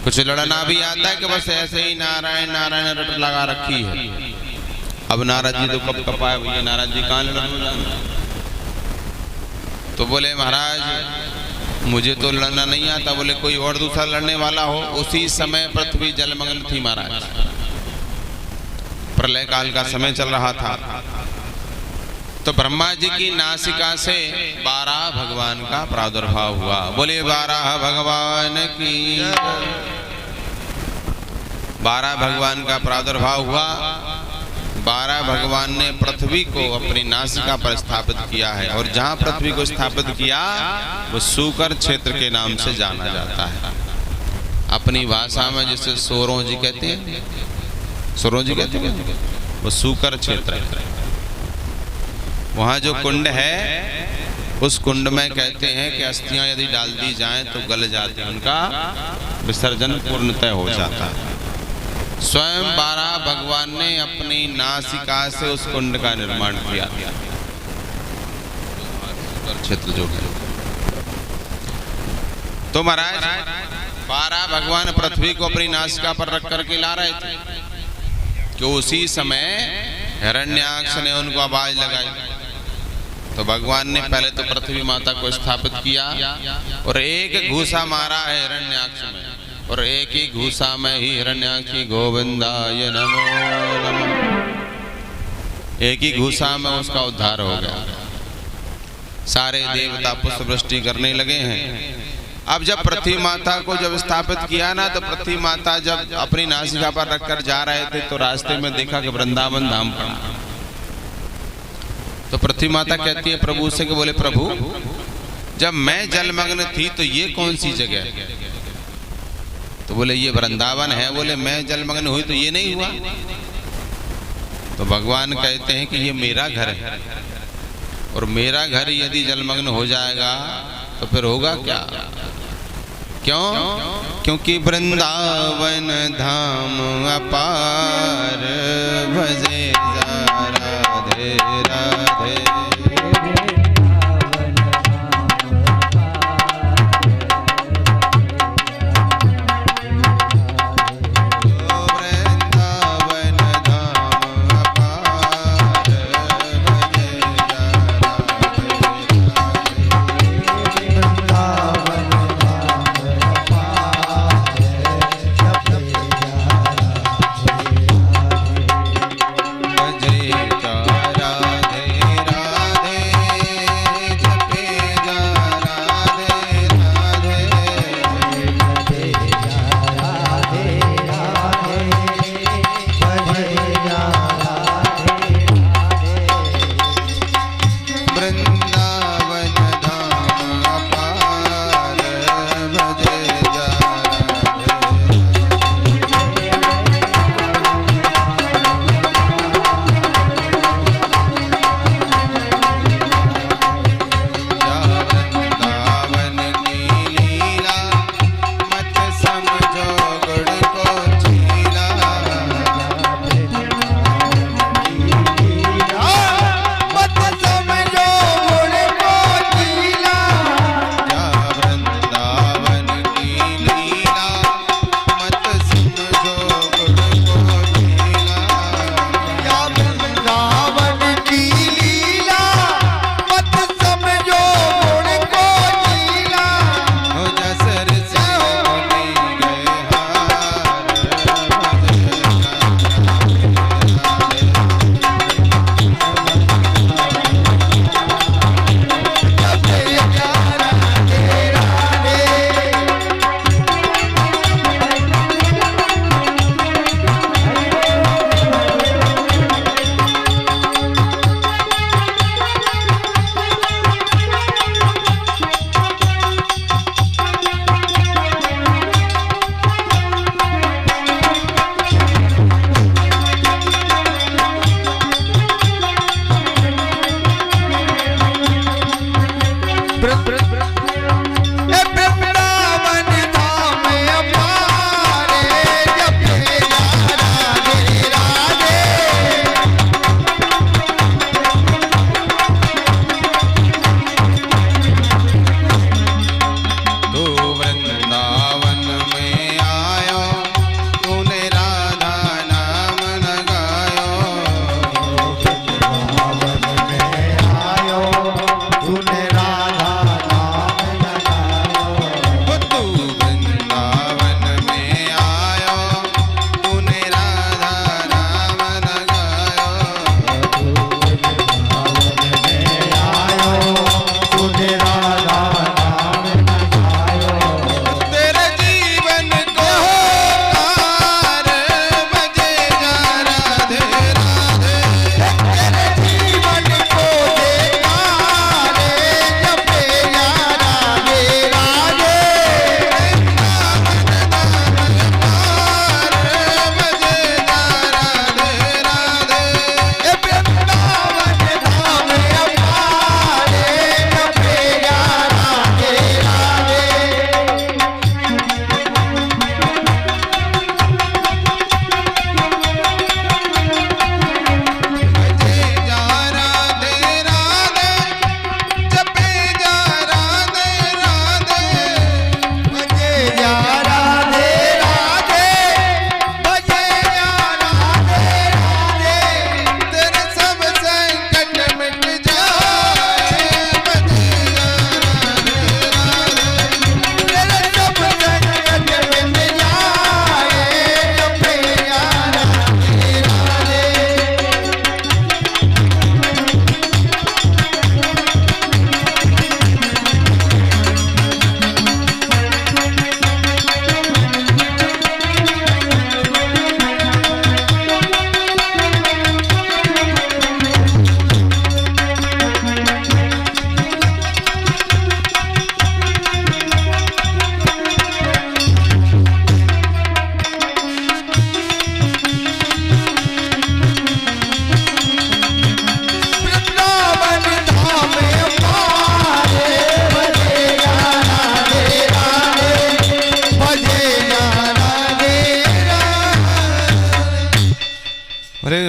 कुछ लड़ना भी आता है कि बस ऐसे ही नारायण नारायण रट लगा रखी है? अब नारद जी तो कब कपाए भैया, नारद जी कहाँ लड़ना? तो बोले महाराज मुझे तो लड़ना नहीं आता। बोले कोई और दूसरा लड़ने वाला हो। उसी समय पृथ्वी जलमग्न थी महाराज, प्रलय काल का समय चल रहा था। तो ब्रह्मा जी की नासिका से 12 भगवान का प्रादुर्भाव हुआ। बोले 12 भगवान की। 12 भगवान का प्रादुर्भाव हुआ। 12 भगवान ने पृथ्वी को अपनी नासिका पर स्थापित किया है, और जहाँ पृथ्वी को स्थापित किया वो सूकर क्षेत्र के नाम से जाना जाता है। अपनी भाषा में जिसे सोरोजी कहते हैं, सोरोजी कहते हैं, वो सूकर क्षेत्र है। वहाँ जो कुंड है, उस कुंड में कहते हैं कि अस्थियां यदि डाल दी जाएं तो गल जाती हैं, उनका विसर्जन पूर्णतः हो जाता है। स्वयं 12 भगवान ने अपनी नासिका से उस कुंड का निर्माण किया। क्षेत्र जो है तो महाराज 12 भगवान पृथ्वी को अपनी नासिका पर रख करके ला रहे थे कि उसी समय हिरण्याक्ष ने उनको आवाज लगाई। तो भगवान ने पहले तो पृथ्वी माता को स्थापित किया और एक घूसा मारा है हिरण्याक्ष में, और एक ही घूसा में ही हिरण्याक्षी गोविंदाय नमो नमः, एक ही घूसा में उसका उद्धार हो गया। सारे देवता पुष्प वृष्टि करने लगे हैं। अब जब पृथ्वी माता को जब स्थापित किया ना, तो पृथ्वी माता जब अपनी नासिका पर रखकर जा रहे थे तो रास्ते में देखा कि वृंदावन धाम पर। तो पृथ्वी माता कहती है प्रभु से कि बोले प्रभु, जब मैं जलमग्न थी तो ये कौन सी जगह है? तो बोले ये वृंदावन है। बोले मैं जलमग्न हुई तो ये नहीं हुआ। तो भगवान कहते हैं कि ये मेरा घर है, और मेरा घर यदि जलमग्न हो जाएगा तो फिर होगा क्या? क्यों? क्योंकि वृंदावन धाम अपार, भजे जा राधे राधे।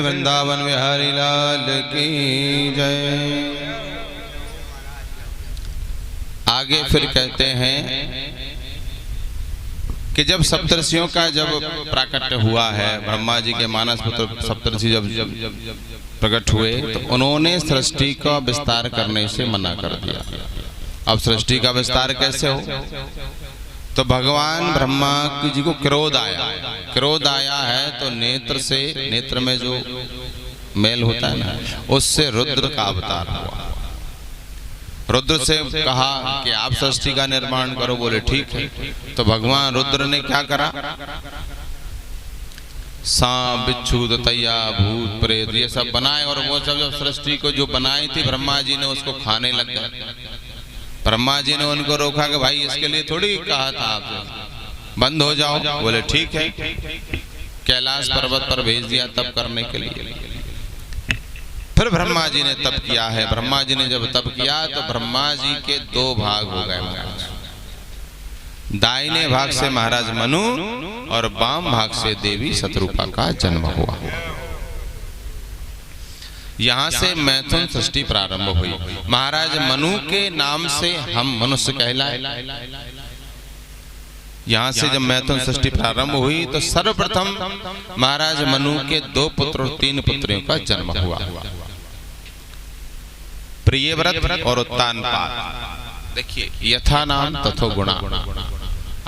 वृंदावन बिहारी लाल की जय। आगे फिर कहते हैं कि जब सप्तर्षियों का जब प्राकट्य हुआ है, ब्रह्मा जी के मानस पुत्र सप्तर्षि जब प्रकट हुए तो उन्होंने सृष्टि का विस्तार करने से मना कर दिया। अब सृष्टि का विस्तार कैसे हो? तो भगवान ब्रह्मा जी को क्रोध आया। क्रोध आया है तो नेत्र से, नेत्र में जो मैल होता है ना, उससे रुद्र का अवतार हुआ। रुद्र से कहा कि आप सृष्टि का निर्माण करो। बोले ठीक है। तो भगवान रुद्र ने क्या करा? सांप, बिच्छू, दतैया, भूत, प्रेत ये सब बनाए और वो सब जब सृष्टि को जो बनाई थी ब्रह्मा जी ने उसको खाने लग गए। ब्रह्मा जी ने उनको रोका कि भाई इसके लिए थोड़ी कहा था आपसे, बंद हो जाओ। बोले ठीक है। कैलाश पर्वत पर भेज दिया तप करने के लिए। फिर ब्रह्मा जी ने तप किया है। ब्रह्मा जी ने जब तप किया तो ब्रह्मा जी के दो भाग हो गए महाराज। दाहिने भाग से महाराज मनु और बाम भाग से देवी शतरूपा का जन्म हुआ। यहाँ से मैथुन सृष्टि प्रारंभ हुई। महाराज मनु के नाम से हम मनुष्य कहलाए। यहाँ से जब मैथुन सृष्टि प्रारंभ हुई तो सर्वप्रथम महाराज मनु के 2 पुत्र और 3 पुत्रियों का जन्म हुआ, प्रियव्रत और उत्तानपाद। देखिए, यथा नाम तथो गुणा।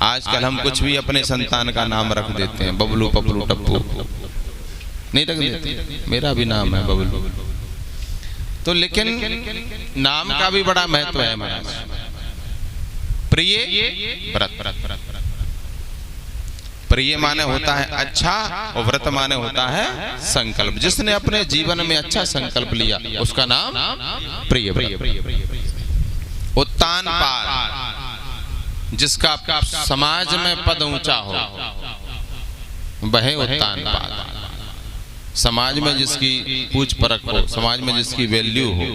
आजकल हम कुछ भी अपने संतान का नाम रख देते हैं, बबलू, पपलू, टप्पू नहीं रख देते। मेरा भी नाम है बबलू। तो लेकिन नाम का भी बड़ा महत्व है महाराज। प्रिय व्रत, प्रिय माने होता है अच्छा और व्रत माने होता है संकल्प। जिसने अपने जीवन में अच्छा संकल्प लिया उसका नाम प्रिय व्रत। उत्तानपाद, जिसका समाज में पद ऊंचा हो वह उत्तानपाद। समाज में जिसकी पूछ परख हो, समाज में जिसकी वैल्यू हो,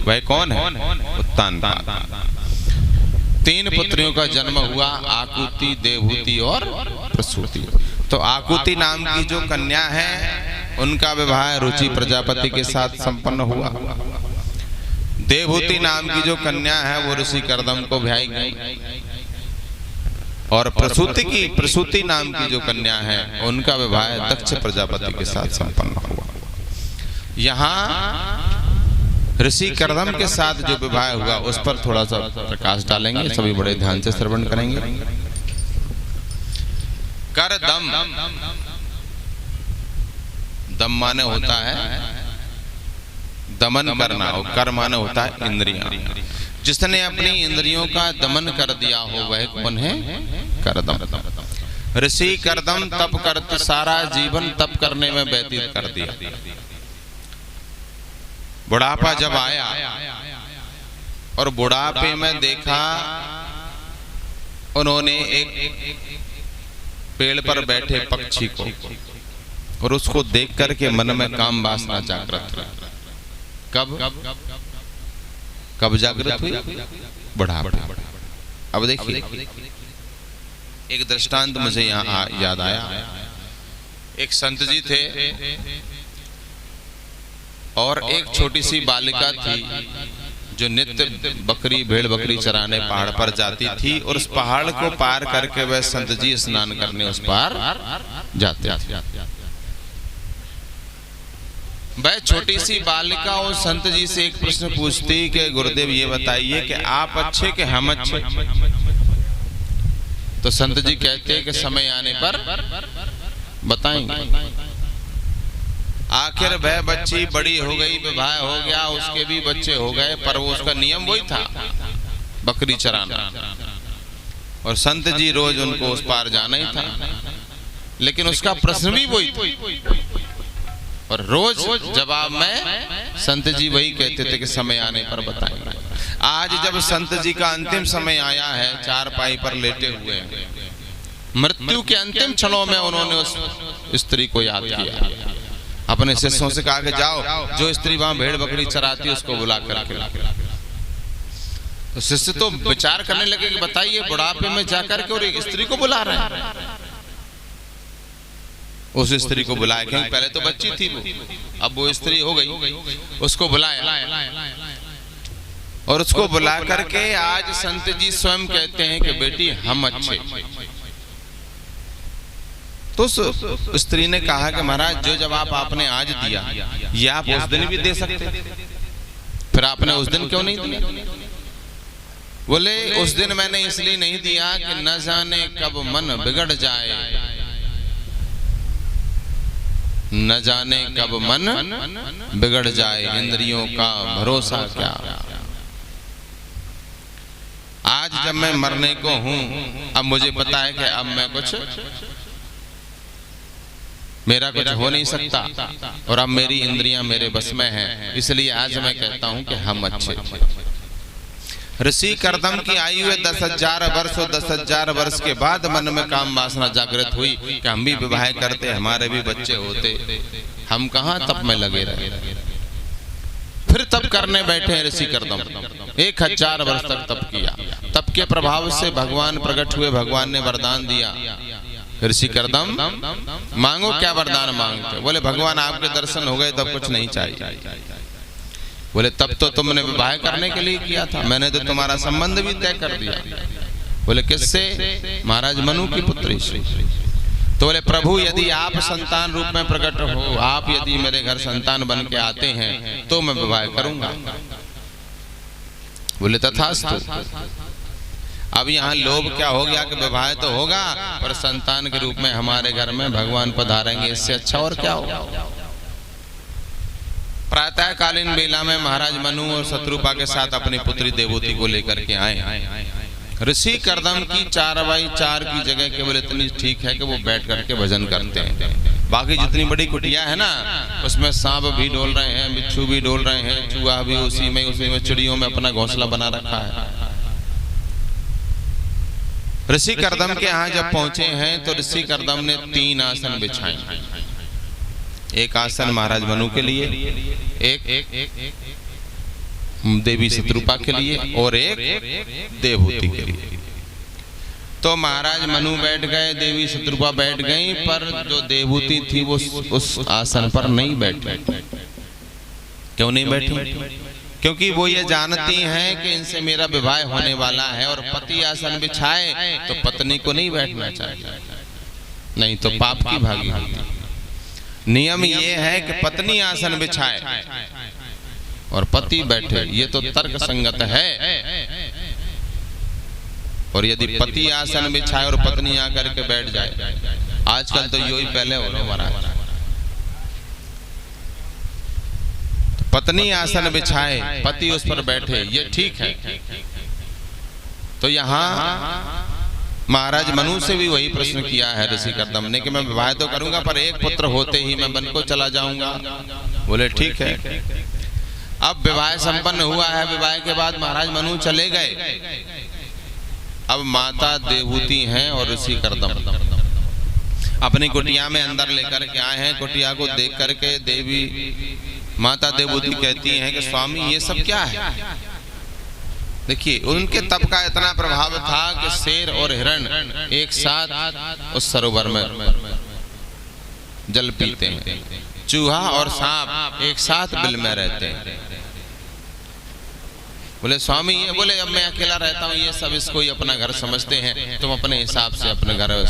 वह कौन है? उत्तानपाद। 3 पुत्रियों का जन्म हुआ, आकुति, देवहूति और प्रसूति। तो आकुति नाम की जो कन्या है उनका विवाह रुचि प्रजापति के साथ संपन्न हुआ। देवहूति नाम की जो कन्या है वो ऋषि कर्दम को ब्याही गई। और प्रसूति नाम की जो कन्या है उनका विवाह दक्ष प्रजापति के साथ संपन्न हुआ। यहाँ ऋषि कर्दम के साथ जो विवाह हुआ उस पर थोड़ा सा प्रकाश डालेंगे। सभी बड़े ध्यान से श्रवण करेंगे। करदम, दम माने होता है दमन करना और कर माने होता है इंद्रियां। जिसने अपनी इंद्रियों का दमन कर दिया हो वह कौन है? करदम। ऋषि कर्दम तप करते सारा जीवन तप करने में व्यतीत कर दिया। बुढ़ापा जब आया और बुढ़ापे में देखा उन्होंने एक पेड़ पर बैठे पक्षी को, और उसको देख करके मन में काम वासना जागृत हुई। कब जागृत हुई? बुढ़ापा। अब देखिए, एक दृष्टांत मुझे यहाँ याद आया। एक संत जी थे और एक छोटी सी बालिका थी जो नित्य बकरी, भेड़ बकरी चराने पहाड़ पर जाती थी। और उस पहाड़ को पार करके वह संत जी स्नान करने उस पार जाते थे। वह छोटी सी बालिका उस संत जी से एक प्रश्न पूछती कि गुरुदेव ये बताइए कि आप अच्छे कि हम अच्छे? तो संत जी कहते कि समय आने पर बताएंगे। आखिर वह बच्ची बड़ी हो गई, विवाह हो गया, उसके भी बच्चे हो गए, पर वो उसका नियम वही था, बकरी चराना। और संत जी रोज उनको उस पार जाना ही था, लेकिन उसका प्रश्न भी वही था। और रोज जवाब में संत जी वही कहते थे कि समय आने पर बताएंगे। आज जब संत जी का अंतिम समय आया है, चारपाई पर लेटे हुए हैं, मृत्यु के अंतिम क्षणों में उन्होंने उस स्त्री को याद किया। अपने शिष्यों से कहा कि जाओ, जो स्त्री वहां भेड़ बकरी चराती है उसको बुला करके। तो शिष्य तो विचार करने लगे कि बताइए, बुढ़ापे में जाकर के और एक स्त्री को बुला रहे हैं। उस स्त्री को बुलाया, क्योंकि पहले तो बच्ची थी वो, अब वो स्त्री हो गई, उसको बुलाया और उसको बुला करके आज संत जी स्वयं कहते हैं कि बेटी हम अच्छे। तो स्त्री ने कहा कि महाराज जो जवाब आपने आज दिया ये आप उस दिन भी दे सकते, फिर आपने उस दिन क्यों नहीं दिया? बोले उस दिन मैंने इसलिए नहीं दिया कि न जाने कब मन बिगड़ जाए, न जाने कब मन बिगड़ जाए, इंद्रियों का भरोसा क्या। आज जब मैं मरने को हूं, अब मुझे पता है कि अब मैं मेरा कुछ हो नहीं सकता और अब मेरी इंद्रियां मेरे बस में हैं, इसलिए आज मैं कहता हूं कि हम अच्छे। ऋषि कर्दम की आयु है 10,000 वर्ष और 10,000 वर्ष के बाद मन में काम वासना जागृत हुई कि हम भी विवाह करते, हमारे भी बच्चे होते, हम कहां तप में लगे रहे। फिर तप करने बैठे ऋषि कर्दम, 1000 वर्ष तक तप किया। तप के प्रभाव से भगवान प्रकट हुए, भगवान ने वरदान दिया। ऋषि कर्दम मांगो, क्या वरदान मांगते? बोले भगवान आपके दर्शन हो गए तब कुछ नहीं चाहिए। बोले तब तो तुमने विवाह करने के लिए किया था, मैंने तो तुम्हारा संबंध भी तय कर दिया। बोले किससे? महाराज मनु की पुत्री से। तो बोले प्रभु यदि आप संतान रूप में प्रकट हो, आप यदि मेरे घर संतान बन के आते हैं तो मैं विवाह करूंगा। बोले तथास्तु। अब यहाँ लोभ क्या हो गया कि विवाह तो होगा पर संतान के रूप में हमारे घर में भगवान पधारेंगे, इससे अच्छा और क्या होगा। प्रातः कालीन बेला में महाराज मनु और शत्रुपा के साथ अपनी पुत्री देवहूति को लेकर के आए। ऋषि कर्दम की 4x4 की जगह केवल इतनी ठीक है कि वो बैठ करके भजन करते हैं। बाकी जितनी बड़ी कुटिया है ना, उसमें सांप भी डोल रहे हैं, बिच्छू भी डोल रहे हैं, चूहा भी उसी में चिड़ियों में अपना घोंसला बना रखा है। ऋषि कर्दम के यहाँ जब पहुंचे हैं तो ऋषि कर्दम ने 3 आसन बिछाए। एक आसन महाराज मनु के लिए, एक देवी शत्रुपा के लिए और एक देवहूति के लिए। तो महाराज मनु बैठ गए, देवी शत्रुपा बैठ गई, पर जो देवहूति थी वो उस आसन पर नहीं बैठी। क्यों नहीं बैठी? क्योंकि वो ये जानती हैं कि इनसे मेरा विवाह होने वाला है और पति आसन बिछाए तो पत्नी को नहीं बैठना चाहिए, नहीं तो पाप की भागी होती। नियम ये है कि पत्नी आसन बिछाए और पति बैठे, ये तो तर्क संगत है। और यदि पति आसन बिछाए और पत्नी आकर के बैठ जाए, आजकल तो यही पहले हो रहा महाराज, पत्नी आसन बिछाए पति उस पर बैठे, ये ठीक है। तो यहाँ महाराज मनु से भी वही प्रश्न किया है ऋषि कर्दम ने कि मैं विवाह तो करूंगा पर एक पुत्र होते ही मैं वन को चला जाऊंगा। बोले ठीक है। अब विवाह संपन्न हुआ है, विवाह के बाद महाराज मनु चले गए। अब माता देवहूति हैं और ऋषि कर्दम अपनी कुटिया में अंदर लेकर के आए हैं। कुटिया को देख करके देवी माता देवहूति कहती हैं कि स्वामी ये सब क्या है? देखिए उनके तप का इतना प्रभाव था कि शेर और हिरण एक साथ उस सरोवर में जल पीते हैं, चूहा और सांप एक साथ बिल में रहते हैं। बोले स्वामी ये, बोले अब मैं अकेला रहता हूँ, ये सब इसको ही अपना घर समझते हैं, तुम अपने हिसाब से अपने घर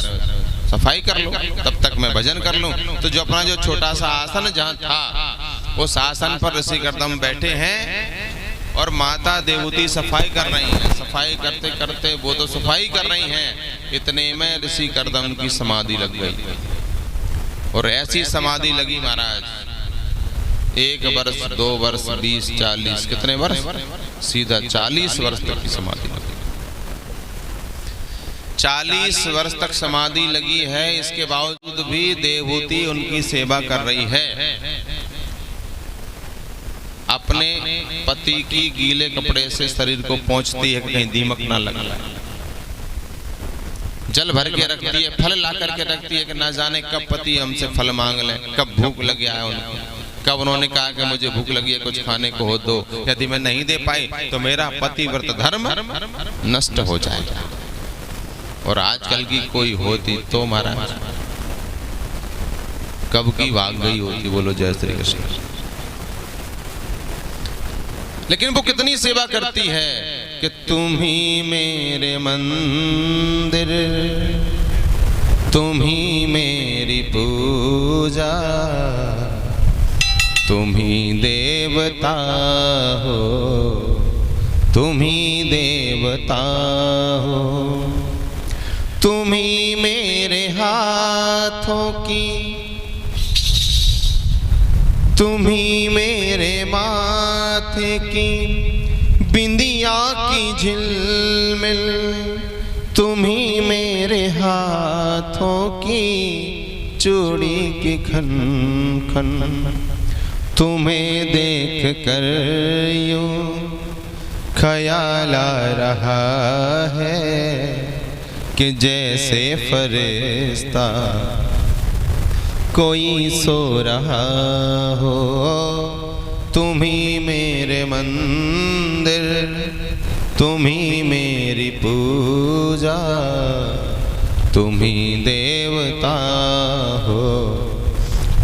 सफाई कर लो, तब तक मैं भजन कर लूं। तो जो अपना जो छोटा सा आसन जहाँ था उस आसन पर ऋषि कर्दम बैठे हैं और माता देवहूति सफाई कर रही हैं। सफाई करते करते वो तो सफाई कर रही हैं, इतने में ऋषि कर्दम की समाधि लग गई। और ऐसी समाधि लगी महाराज, 1 वर्ष 2 वर्ष 20 40 कितने वर्ष, सीधा 40 वर्ष तक की समाधि लगी। 40 वर्ष तक समाधि लगी है। इसके बावजूद भी देवहूति उनकी सेवा कर रही है। अपने पति की गीले कपड़े से शरीर को पोंछती है, कहीं दीमक ना लगे। जल भर के रखती है, फल ला करके रखती है कि ना जाने कब पति हमसे फल मांग ले, कब भूख लग गया है उनको, कब उन्होंने कहा कि मुझे भूख लगी है कुछ खाने को हो दो। यदि मैं नहीं दे पाई तो मेरा पतिव्रत धर्म नष्ट हो जाएगा। और आजकल की कोई होती तो महाराज कब की भाग गई होती। बोलो जय श्री कृष्ण। लेकिन वो कितनी सेवा करती है कि तुम ही मेरे मंदिर, तुम ही मेरी पूजा, तुम ही देवता हो, तुम ही देवता हो। तुम ही मेरे हाथों की, तुम ही मेरे माथे की बिंदिया की झिलमिल, तुम ही मेरे हाथों की चूड़ी की खन खन। तुम्हें देख कर यूं ख्याल आ रहा है कि जैसे फरिश्ता कोई सो रहा हो। तुम ही मेरे मंदिर, तुम ही मेरी पूजा, तुम ही देवता हो,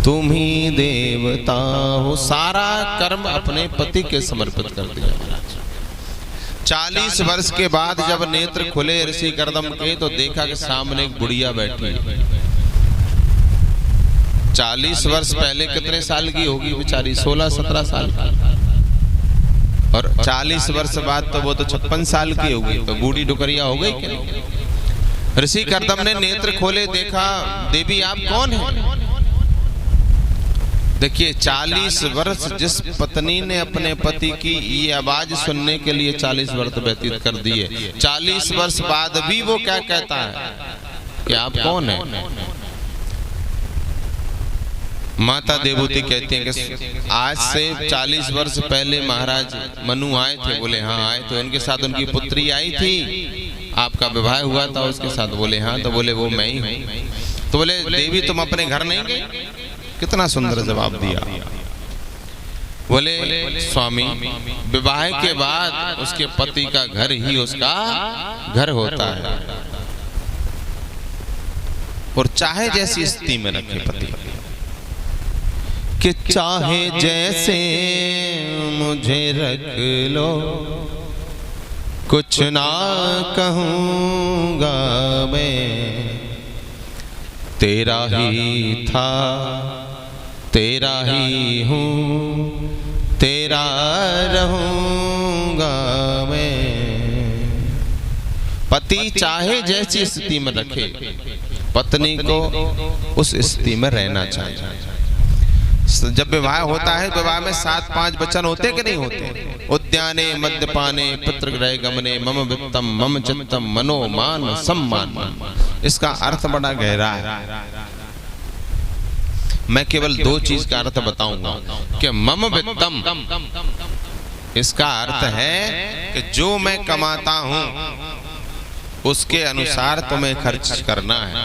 तुम ही देवता हो। सारा कर्म अपने पति के समर्पित कर दिया महाराज। 40 वर्ष के बाद जब नेत्र खुले ऋषि कर्दम के, तो देखा कि सामने एक बुढ़िया बैठी है। 40 वर्ष पहले कितने साल की होगी बेचारी? 16-17 साल की। और 40 वर्ष बाद तो वो तो 56 साल की होगी, तो बूढ़ी डुकरिया हो गई क्या? ऋषि कर्दम ने नेत्र खोले, देखा देवी आप कौन है? देखिए 40 वर्ष जिस पत्नी ने अपने पति की ये आवाज सुनने के लिए 40 वर्ष व्यतीत कर दिए, 40 वर्ष बाद भी वो क्या कहता है कि आप कौन है? माता देवूति कहती हैं कि आज से 40 वर्ष पहले महाराज मनु आए थे। बोले हाँ आए थे। उनके साथ उनकी पुत्री आई थी, आपका विवाह हुआ था उसके साथ? बोले हाँ। तो बोले वो मैं ही हूँ। तो बोले देवी तुम अपने घर नहीं गई? कितना सुंदर जवाब दिया। बोले स्वामी विवाह के बाद उसके पति का घर ही उसका घर होता है, और चाहे जैसी स्थिति में रखे पति, कि चाहे जैसे मुझे रख लो, कुछ ना कहूँगा मैं, तेरा ही था तेरा ही हूँ, तेरा रहूँगा मैं। पति चाहे जैसी स्थिति में रखे, पत्नी को उस स्थिति में रहना चाहिए। जब विवाह होता है, विवाह में 7-5 वचन होते कि नहीं होते? उद्याने मद्यपाने पितृगृह गमने मम वित्तम मम चित्तम मनो मान सम्मान। इसका अर्थ बड़ा गहरा है। मैं केवल 2 चीज का अर्थ बताऊंगा कि मम वित्तम, इसका अर्थ है कि जो मैं कमाता हूं उसके अनुसार तुम्हें खर्च करना है।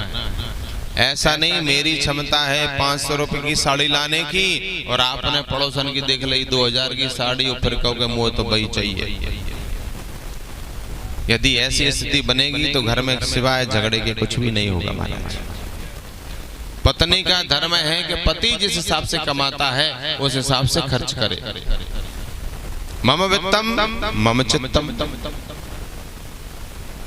ऐसा नहीं मेरी क्षमता है 500 रुपए की साड़ी लाने की और आपने पड़ोसन की देख ली 2000 की साड़ी और फिर कहोगे मुझे तो वही चाहिए। यदि ऐसी स्थिति बनेगी तो घर में सिवाय झगड़े के कुछ भी नहीं होगा महाराज। पत्नी का धर्म है कि पति जिस हिसाब से कमाता है उस हिसाब से खर्च करे। मम वित्तम मम चित्तम,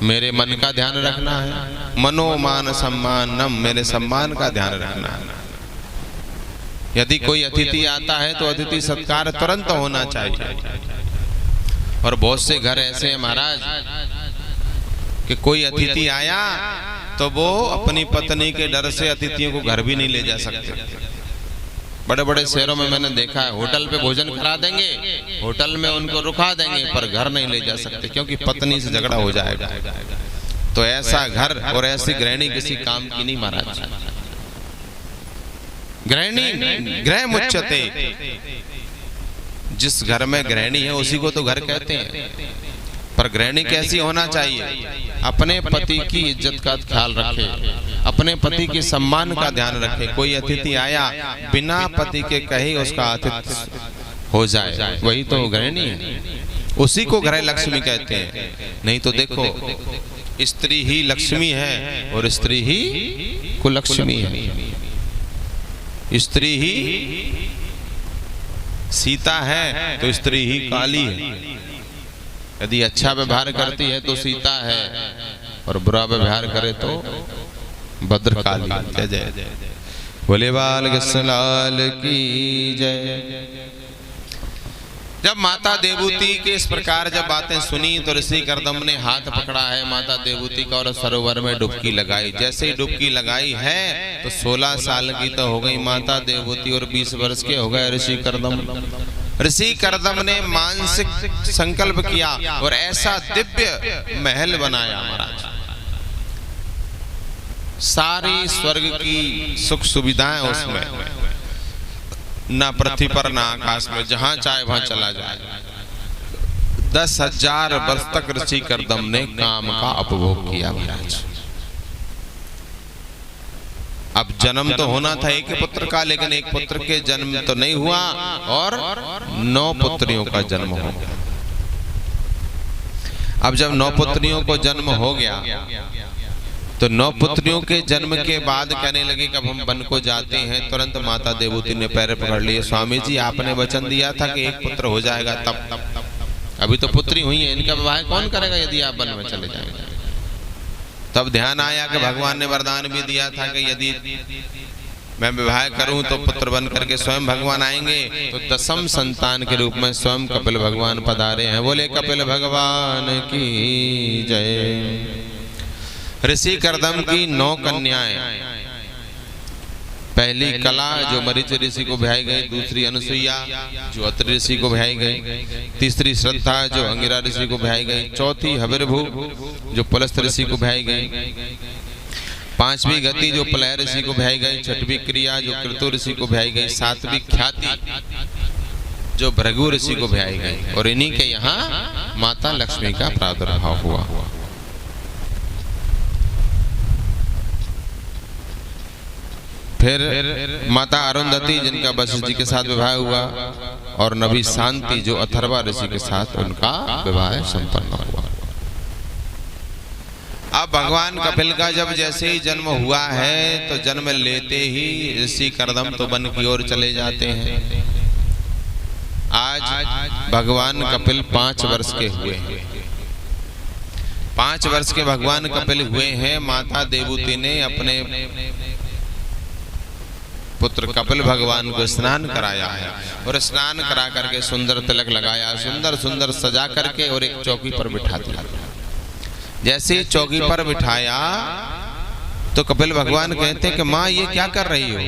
मेरे मन का ध्यान रखना है। मनो मान सम्मानम, मेरे सम्मान का ध्यान रखना है। यदि कोई अतिथि आता है तो अतिथि सत्कार तुरंत होना चाहिए। और बहुत से घर ऐसे हैं महाराज कि कोई अतिथि आया तो वो अपनी पत्नी के डर से अतिथियों को घर भी नहीं ले जा सकते। बड़े बड़े शहरों में मैंने देखा है, होटल पे भोजन करा देंगे, होटल में उनको रुका देंगे, पर घर नहीं ले जा सकते क्योंकि पत्नी से झगड़ा हो जाएगा। तो ऐसा घर और ऐसी गृहिणी किसी काम की नहीं महाराज। गृहिणी गृह मुच्यते, जिस घर में गृहिणी है उसी को तो घर कहते हैं। पर गृहिणी कैसी होना चाहिए? अपने पति की इज्जत का ख्याल रखे, अपने पति के सम्मान का ध्यान रखे। कोई अतिथि आया बिना पति के कहे उसका आतिथ्य हो जाए, वही तो गृहिणी है। उसी को गृह लक्ष्मी कहते हैं। नहीं तो देखो स्त्री ही लक्ष्मी है और स्त्री ही कुलक्ष्मी है। स्त्री ही सीता है तो स्त्री ही काली है। यदि अच्छा व्यवहार करती है तो सीता है और बुरा व्यवहार करे तो भद्रकाली। जय जय बोले बाल कृष्ण लाल की जय। जब माता देवूती के इस प्रकार जब बातें सुनी तो ऋषि कर्दम ने हाथ पकड़ा है माता देवूती का और सरोवर में डुबकी लगाई। जैसे ही डुबकी लगाई है तो 16 साल की तो हो गई माता देवूती और 20 वर्ष के हो गए ऋषि कर्दम। ऋषि कर्दम ने मानसिक संकल्प किया और ऐसा दिव्य महल बनाया महाराज। सारी स्वर्ग की सुख सुविधाएं उसमें, ना पृथ्वी पर ना आकाश में, जहां चाहे वहां चला जाए। 10,000 वर्ष तक ऋषि कर्दम ने काम का उपभोग किया महाराज। अब जन्म तो होना था एक पुत्र का, लेकिन एक पुत्र के जन्म तो नहीं हुआ और 9 पुत्रियों का जन्म हो गया। अब जब 9 पुत्रियों को जन्म हो गया तो 9 पुत्रियों के जन्म के बाद कहने लगे कि अब हम वन को जाते हैं। तुरंत माता देवूती ने पैर पकड़ लिए, स्वामी जी आपने वचन दिया था कि एक पुत्र हो जाएगा, तब अभी तो पुत्री हुई है, इनका विवाह कौन करेगा यदि आप वन में चले जाएंगे। तब ध्यान आया कि भगवान ने वरदान भी दिया था कि यदि मैं विवाह करूं तो पुत्र बन करके स्वयं भगवान आएंगे। तो 10वीं संतान के रूप में स्वयं कपिल भगवान पधारे हैं। बोले कपिल भगवान की जय। ऋषि कर्दम की 9 कन्याएं, पहली कला जो मरीच ऋषि को ब्याई गई, दूसरी अनुसुईया जो अत्रि ऋषि को ब्याई गई, तीसरी श्रद्धा जो अंगिरा ऋषि को ब्याई गई, चौथी हविर्भू जो पुलस्त्य ऋषि को ब्याई गई, 5वीं गति जो प्लय ऋषि को ब्याई गई, 6वीं क्रिया जो कृतु ऋषि को ब्याई गई, 7वीं ख्याति जो भृगु ऋषि को ब्याई गई। और इन्हीं के यहाँ माता लक्ष्मी का प्रादुर्भाव हुआ। फिर माता अरुंधति जिनका वशिष्ठ जी के साथ विवाह हुआ, और नबी शांति जो अथर्वा ऋषि के साथ उनका विवाह संपन्न हुआ। अब भगवान कपिल का जब जैसे ही जन्म हुआ है तो जन्म लेते ही ऋषि कर्दम तो वन की ओर चले जाते हैं। आज भगवान कपिल 5 वर्ष के हुए हैं। 5 वर्ष के भगवान कपिल हुए हैं। माता देवूती ने अपने पुत्र कपिल भगवान को स्नान कराया है और स्नान करा करके सुंदर तिलक लगाया, सुंदर सुंदर सजा करके और एक चौकी पर बिठा दिया। जैसे ही चौकी पर बिठाया तो कपिल भगवान कहते हैं कि माँ ये क्या कर रही हो।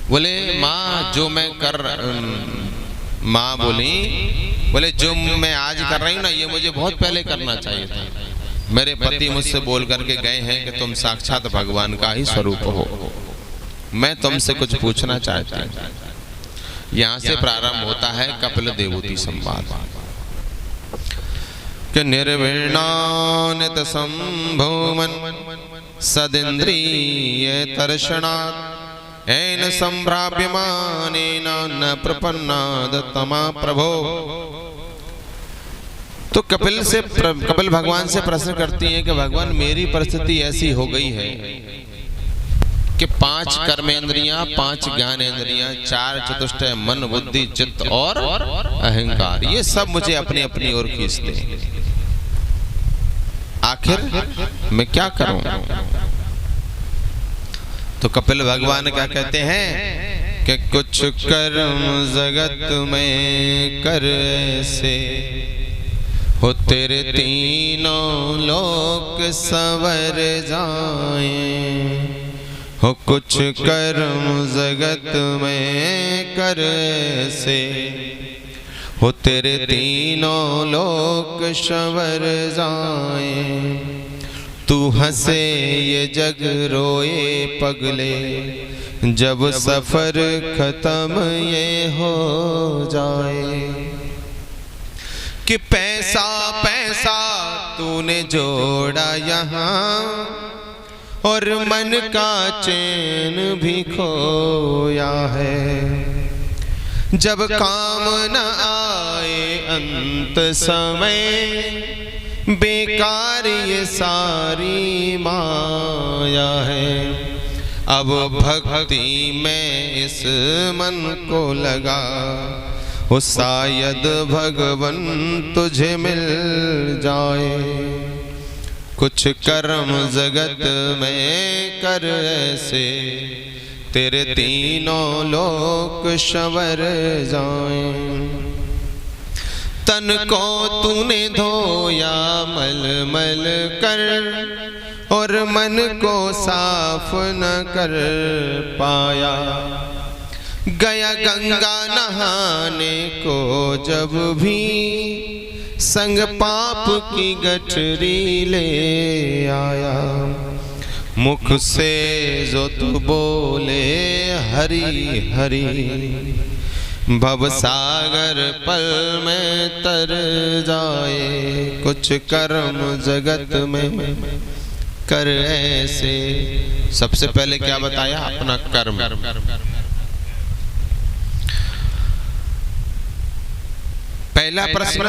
बोले माँ जो मैं कर, माँ बोली बोले जो मैं आज कर रही हूँ ना ये मुझे बहुत पहले करना चाहिए था। मेरे पति मुझसे बोल करके गए हैं कि तुम साक्षात भगवान का ही स्वरूप हो, मैं तुमसे कुछ पूछना चाहती हूँ। यहाँ से प्रारंभ होता है कपिल देवूती संवाद कि निर्विण्णानित संभूमन सदिन्द्रिय तर्षणात् ऐन संभ्राव्यमानेन न प्रपन्नाद तमा प्रभो। तो कपिल भगवान से प्रश्न करती हैं कि भगवान मेरी परिस्थिति ऐसी हो गई है कि 5 कर्मेंद्रियां, 5 ज्ञानेंद्रियां, 4 चतुष्टय मन बुद्धि चित्त और अहंकार, ये सब मुझे अपनी अपनी ओर खींचते हैं। आखिर मैं क्या करूं। तो कपिल भगवान क्या कहते हैं कि कुछ कर्म जगत में कर से हो तेरे तीनों लोक संवर जाएं। हो कुछ कर्म जगत में कर से हो तेरे तीनों लोक संवर जाएं। तू हंसे ये जग रोए पगले जब सफर खत्म ये हो जाए। कि पैसा पैसा तूने जोड़ा यहाँ और मन का चैन भी खोया है। जब काम न आए अंत समय बेकार ये सारी माया है। अब भक्ति में इस मन को लगा, हो शायद भगवन तुझे मिल जाए। कुछ कर्म जगत में कर ऐसे, तेरे तीनों लोक संवर जाएं। तन को तूने धोया मल मल कर, और मन को साफ न कर पाया। गया गंगा नहाने को जब भी, संग पाप की गठरी ले आया। मुख से जो तू बोले हरि हरि, भव सागर पल में तर जाए। कुछ कर्म जगत में कर ऐसे। सबसे पहले क्या बताया? अपना कर्म। पहला प्रश्न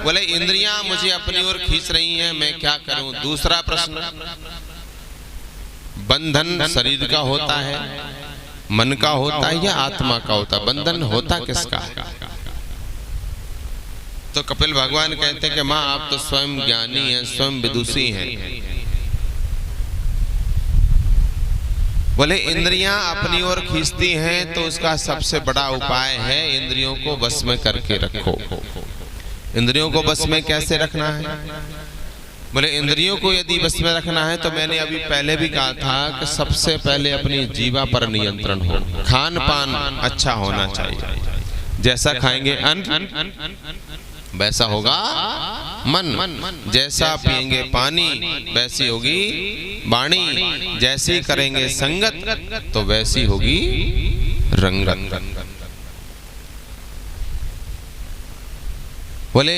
बोले इंद्रियां मुझे अपनी ओर खींच रही हैं, मैं क्या करूं। दूसरा प्रश्न, बंधन शरीर का होता है, मन का होता है या आत्मा का होता है? बंधन होता किसका है? तो कपिल भगवान कहते हैं कि माँ आप तो स्वयं ज्ञानी हैं, स्वयं विदुषी हैं। बोले इंद्रियां अपनी ओर खींचती हैं तो उसका सबसे बड़ा उपाय है इंद्रियों को बस में करके रखो। इंद्रियों को बस में कैसे रखना है? बोले इंद्रियों को यदि बस में रखना है तो मैंने अभी पहले भी कहा था कि सबसे पहले अपनी जीवा पर नियंत्रण हो। खान पान अच्छा होना चाहिए, जैसा खाएंगे अन्न वैसा होगा मन, जैसा पिएंगे पानी वैसी होगी वाणी, जैसी करेंगे संगत तो वैसी होगी रंगत। बोले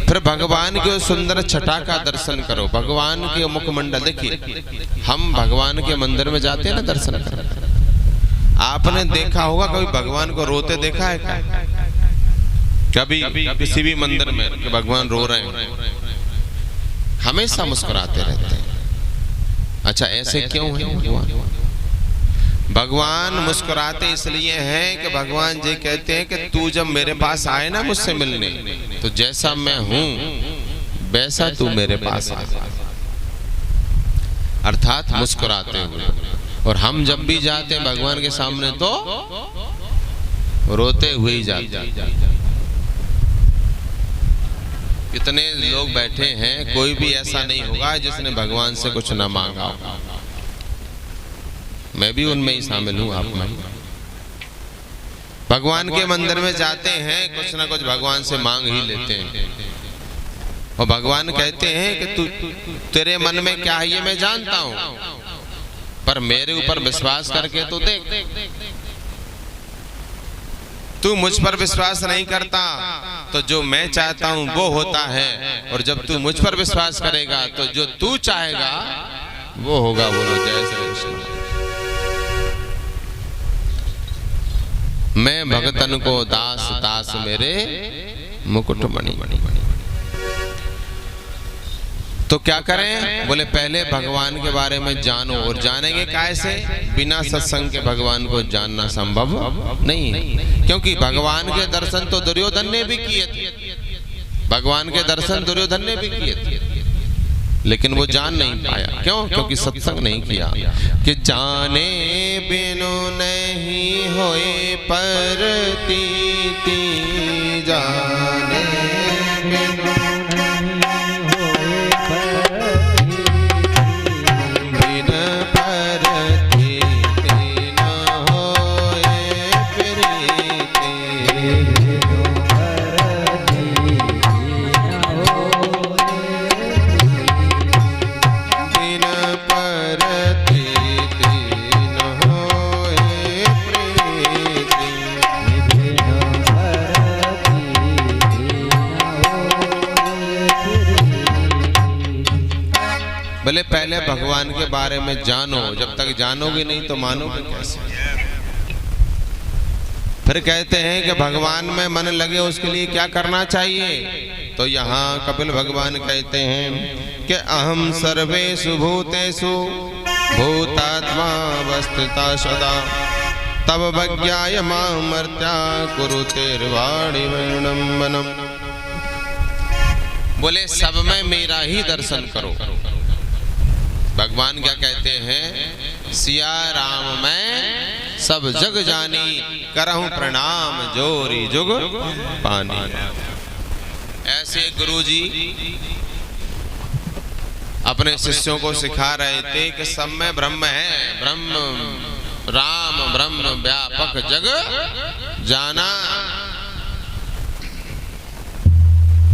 फिर भगवान के सुंदर छटा का दर्शन करो। भगवान के मुखमंडल देखिए, हम भगवान के मंदिर में जाते हैं ना दर्शन करने। आपने देखा होगा कभी भगवान को रोते देखा है क्या? कभी किसी भी मंदिर में कि भगवान रो रहे हैं? हमेशा मुस्कुराते रहते हैं। अच्छा ऐसे क्यों है भगवान? भगवान मुस्कुराते इसलिए हैं कि भगवान जी कहते हैं कि तू जब मेरे पास आए ना मुझसे मिलने, तो जैसा मैं हूं वैसा तू मेरे पास आ, अर्थात मुस्कुराते हुए। और हम जब भी जाते हैं भगवान के सामने तो रोते हुए ही जाते हैं। कितने लोग बैठे हैं, कोई भी ऐसा नहीं होगा जिसने भगवान से कुछ ना मांगा हो। मैं भी उनमें ही शामिल हूं, आप में। भगवान के मंदिर में जाते हैं, कुछ ना कुछ भगवान से मांग ही लेते हैं। और भगवान कहते हैं कि तू तेरे मन में क्या है ये मैं जानता हूं, पर मेरे ऊपर विश्वास करके तो देख। तू मुझ पर विश्वास नहीं करता तो जो मैं चाहता हूं वो होता है, और जब तू मुझ पर विश्वास करेगा तो जो तू चाहेगा वो होगा। बोलो जय श्री कृष्ण। मैं भगतन को दास दास मेरे मुकुटमणि। तो क्या करें? बोले पहले भगवान के बारे में जानो। और जानेंगे कैसे? बिना सत्संग के भगवान को जानना संभव नहीं है। क्योंकि भगवान के दर्शन तो दुर्योधन ने भी किए थे, भगवान के दर्शन दुर्योधन ने भी किए थे, लेकिन वो जान नहीं पाया। क्यों? क्योंकि सत्संग नहीं किया। कि जाने बिनु नहीं होए परतीति, जाने बिनु भले पहले भगवान के बारे में जानो। जब तक जानोगे नहीं तो मानोगे कैसे? फिर कहते हैं कि भगवान में मन लगे उसके लिए क्या करना चाहिए? तो यहाँ कपिल भगवान कहते हैं कि अहम सर्वेषु भूतेषु भूतात्मा अवस्थिता सदा तब वज्ञाय मामर्त्या कुरुतेर्वाणि विडम्बनम्। बोले सब में मेरा ही दर्शन करो। भगवान क्या कहते हैं? सिया राम मैं सब जग जानी करहूं प्रणाम जोरी जुग पानी। ऐसे गुरुजी अपने शिष्यों को सिखा रहे थे कि सब में ब्रह्म है, ब्रह्म राम ब्रह्म व्यापक जग जाना।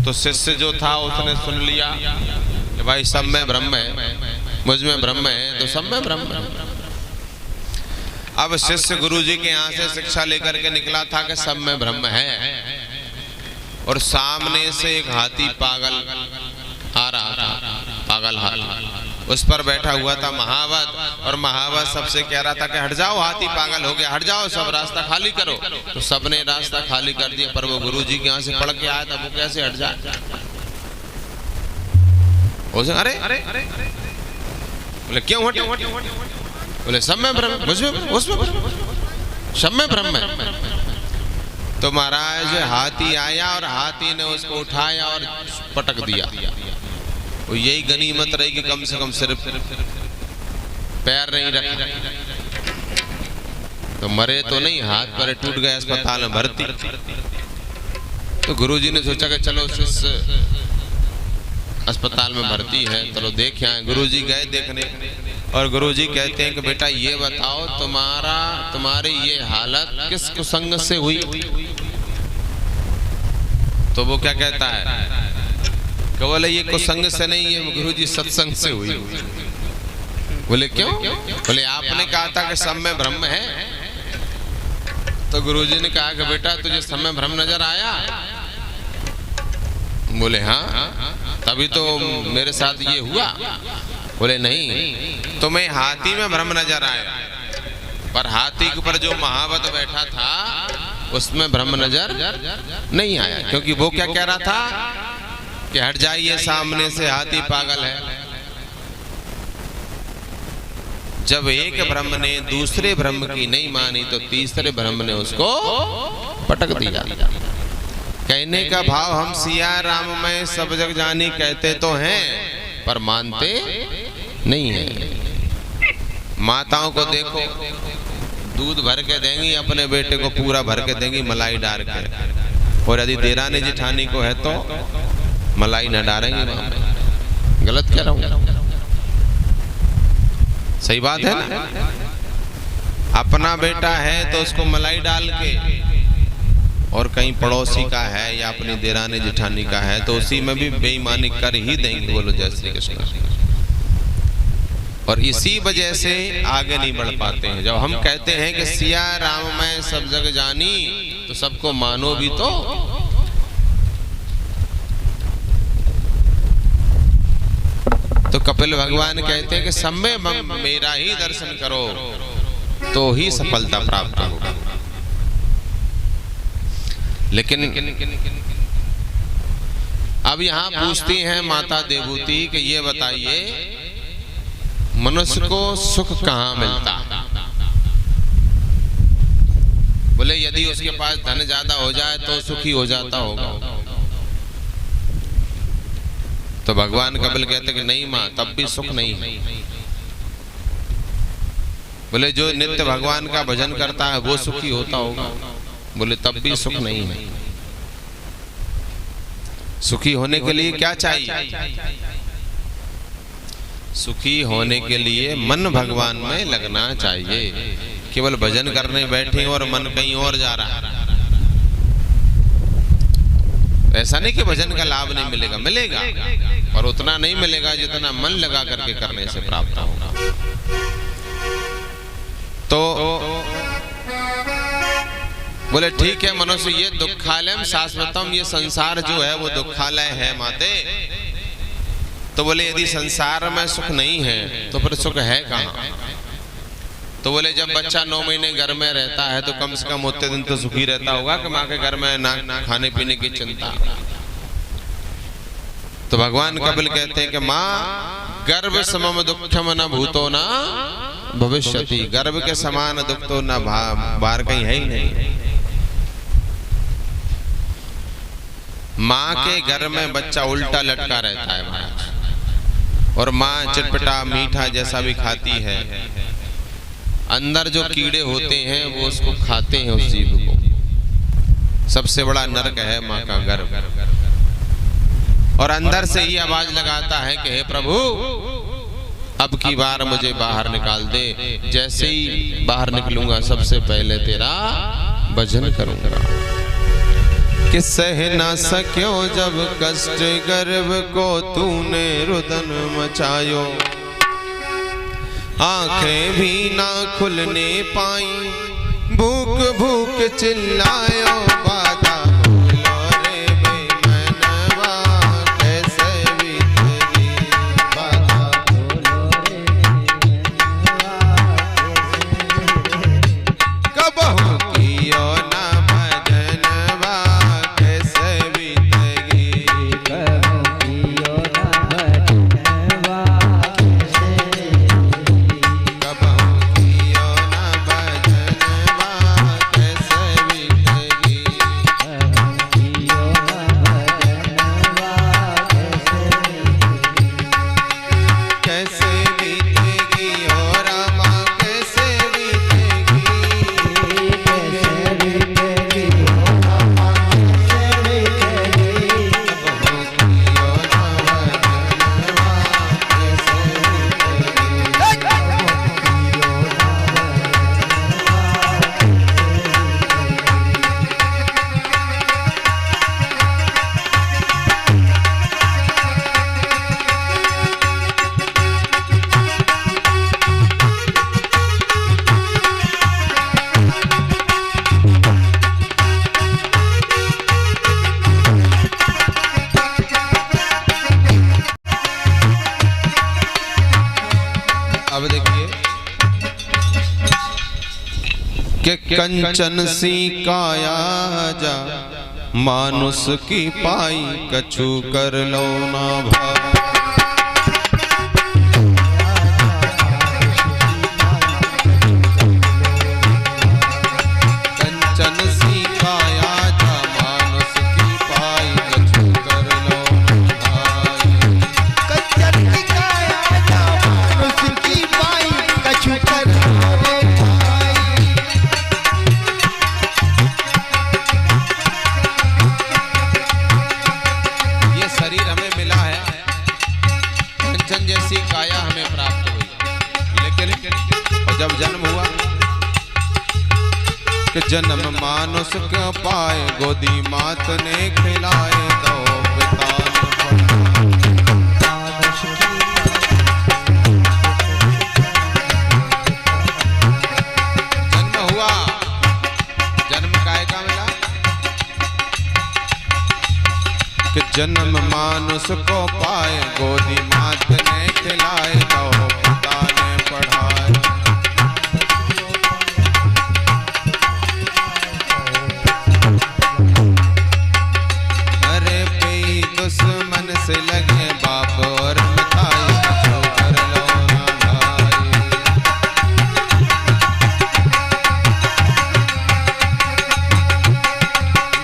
तो शिष्य जो था उसने सुन लिया कि भाई सब में ब्रह्म है, मुझ में ब्रह्म है, तो सब में ब्रह्म है। अब शिष्य गुरुजी के यहाँ से शिक्षा लेकर के निकला था कि सब में ब्रह्म है, और सामने से एक हाथी पागल आ रहा था, पागल हाथी। उस पर बैठा हुआ था महावत, और महावत सबसे कह रहा था कि हट जाओ, हाथी पागल हो गया, हट जाओ, सब रास्ता खाली करो। तो सबने रास्ता खाली कर दिया, पर वो गुरुजी के यहाँ से पढ़ के आया था, वो कैसे हट जाए? अरे बोले क्यों हटे? बोले सब में ब्रह्म, मुझमें उसमें सब में ब्रह्म है। तो महाराज हाथी आया और हाथी ने उसको उठाया और पटक दिया। वो यही गनीमत रही कि कम से कम सिर्फ पैर नहीं रखे, तो मरे तो नहीं, हाथ पर टूट गए, अस्पताल में भर्ती। तो गुरुजी ने सोचा कि चलो शिष्य अस्पताल में भर्ती है, चलो देख आए। गुरुजी गए देखने, और गुरुजी कहते हैं कि बेटा ये बताओ तुम्हारी ये हालत किस कुसंग से हुई? तो वो क्या कहता है कि बोले ये कुसंग से नहीं है गुरुजी, सत्संग से हुई। बोले क्यों? बोले आपने कहा था कि सब में ब्रह्म है। तो गुरुजी ने कहा कि बेटा तुझे सब में ब्रह्म नजर आया? बोले हाँ, तभी तो मेरे साथ ये हुआ। बोले नहीं, तुम्हें हाथी में ब्रह्म नजर आया, पर हाथी के ऊपर जो महावत बैठा था उसमें ब्रह्म नजर नहीं आया, क्योंकि वो क्या कह रहा था कि हट जाइए सामने से, हाथी पागल है। जब एक ब्रह्म ने दूसरे ब्रह्म की नहीं मानी तो तीसरे ब्रह्म ने उसको पटक दिया। कहने का भाव हम सिया राम में सब जग जानी कहते तो हैं, पर मानते नहीं है। माताओं को देखो, दूध भर के देंगी अपने बेटे को, पूरा भर के देंगी मलाई डाल के, और यदि देरानी जिठानी को है तो मलाई न डालेंगे। गलत कह रहा हूं? सही बात है ना? अपना बेटा है तो उसको मलाई डाल के, और कहीं पड़ोसी का है या अपनी देरानी जिठानी का है तो उसी में भी बेईमानी कर ही देंगे। बोलो जय श्री कृष्ण। और इसी वजह से आगे नहीं बढ़ पाते हैं। जब हम कहते हैं कि सिया राम मैं सब जग जानी, तो सबको मानो भी तो कपिल भगवान कहते हैं कि सब में मेरा ही दर्शन करो तो ही सफलता प्राप्त होगी। लेकिन अब यहाँ पूछती हैं माता देवूति कि ये बताइए मनुष्य को सुख कहाँ मिलता? बोले यदि उसके पास धन ज्यादा हो जाए तो सुखी हो जाता होगा। तो भगवान कपिल कहते कि नहीं माँ, तब भी सुख नहीं है। बोले जो नित्य भगवान का भजन करता है वो सुखी होता होगा। बोले तब भी सुख नहीं है। सुखी होने के लिए क्या चाहिए? सुखी होने के लिए मन भगवान में लगना चाहिए। केवल भजन करने बैठे और मन कहीं और जा रहा है, ऐसा नहीं कि भजन का लाभ नहीं मिलेगा, मिलेगा, और उतना नहीं मिलेगा जितना मन लगा करके करने से प्राप्त होगा। तो बोले ठीक है मनुष्य, ये दुखालयम शाश्वतम, ये संसार जो है वो दुखालय है माते। तो बोले यदि संसार में सुख नहीं है तो फिर सुख है कहाँ? तो बोले जब बच्चा 9 महीने घर में रहता है तो कम से कम उतने दिन तो सुखी रहता होगा कि माँ के घर में ना खाने पीने की चिंता। तो भगवान कपिल कहते हैं कि माँ गर्भ समम दुखम न भूतो न भविष्यति, गर्भ के समान दुख तो न बाहर कहीं है ही नहीं। माँ के घर में बच्चा उल्टा लटका रहता है महाराज, और माँ चटपटा मीठा जैसा भी खाती है, अंदर जो कीड़े होते हैं वो उसको खाते हैं, उस जीव को। सबसे बड़ा नरक है माँ का गर्भ। और अंदर से ही आवाज लगाता है कि हे प्रभु अब की बार मुझे बाहर निकाल दे, जैसे ही बाहर निकलूंगा सबसे पहले तेरा भजन करूंगा। कि सह ना सक्यो जब कष्ट गर्भ को तूने रुदन मचायो, आंखें भी ना खुलने पाई, भूख भूख चिल्लायो, बाधा बोलो रे बेमनवा कैसे बीतेगी, बाधा बोलो रे कबहू कियो ना भजनवा कैसे बीतेगी, कबहू कियो ना भजनवा कि कंचन सी काया जा मानुष की पाई, कछु कर लो ना भाई। कंचन सी काया जा मानुष की पाई, कछु कर लो ना भाई। कंचन सी काया जा मानुष की पाई, कछु कर लो ना भाई। जैसी काया हमें प्राप्त हुई, लेकिन जब जन्म हुआ कि जन्म मानुष के पाए, गोदी मात ने खिलाए, दो पिता जन्म हुआ, जन्म काय का मिला कि जन्म मानुष को पाए, गोदी मात ने खिलाए, दो पिता ने पढ़ाए। अरे पे दुश्मन से लगे बाप और मिठाई, कछु कर लो ना भाई।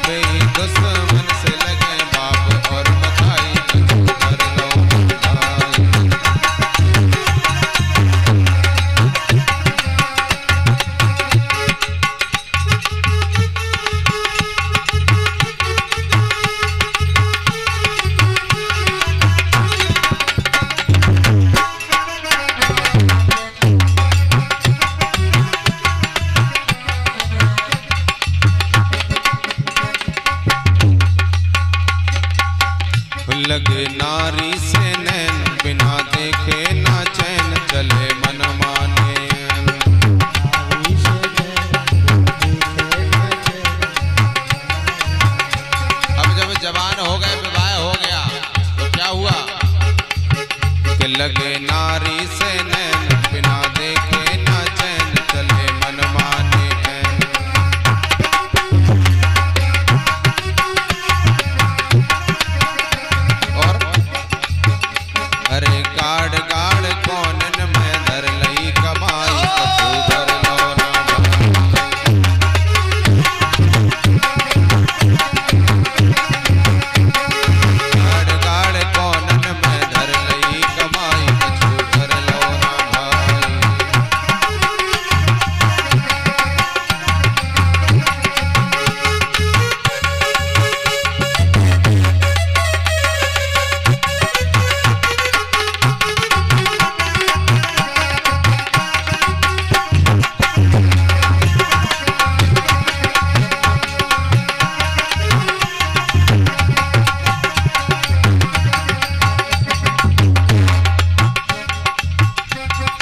बे दुश्मन से लगे बाप और मिठाई, कछु कर लो ना भाई। लगे नारी से नैन, बिना देखे ना चैन, चले मन माने। अब जब जवान हो गए, विवाह हो गया, तो क्या हुआ कि लगे नारी से नैन, बिना देखे ना चैन, चले मन माने। अरे गाड़ गाड़ कोनन में धर लई कमाई कछु धर लो ना गाड़ गाड़ कोनन में धर लई कमाई कछु धर लो ना भाई।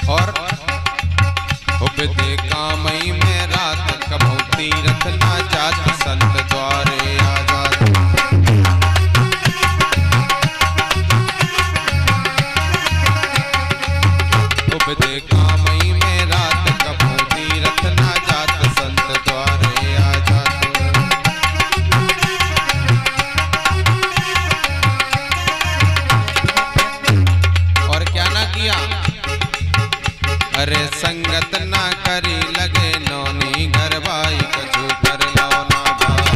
और उपदे कामई में रात कभू तीरथ ना जात संत द्वारे आजाद। उपदे कामई में रात कभू तीरथ ना जात संत द्वारे आजाद। और क्या ना किया, अरे संगत ना करी लगे नौनी घर भाई कछु कर लो ना भाई।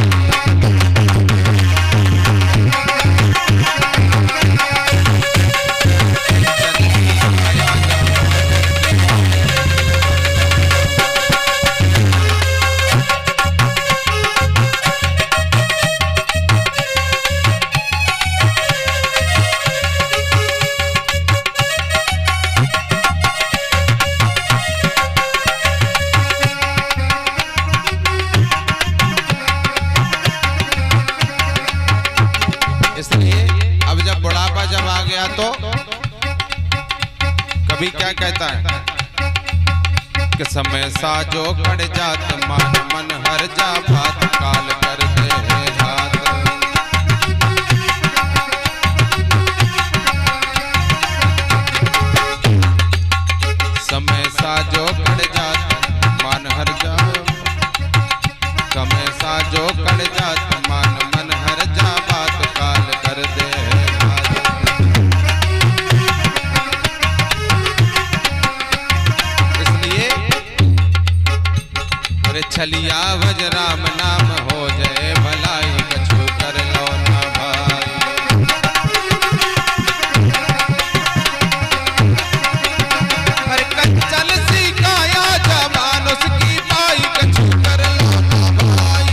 इसलिए अब जब बुढ़ापा जब आ गया तो कभी क्या कहता है कि समय सा जो कट जात मान मन हर जा भात काल कर दे है हाथ। समय सा जो कट जात मान हर जा, समय सा जो कट जात मान मन हर जा बात काल कर दे है हाथ। इसलिए अरे छलिया भज राम नाम हो जाए भलाई कछु कर लो ना भाई। अरे कंचन सी काया जमानुष की पाई कछु कर लो ना भाई।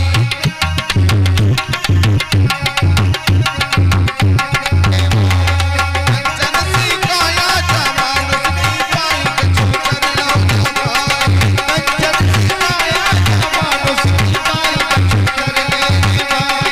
कंचन सी काया जमानुष की पाई कछु कर लो ना भाई। कंचन सी काया जमानुष की पाई कछु कर ले भाई।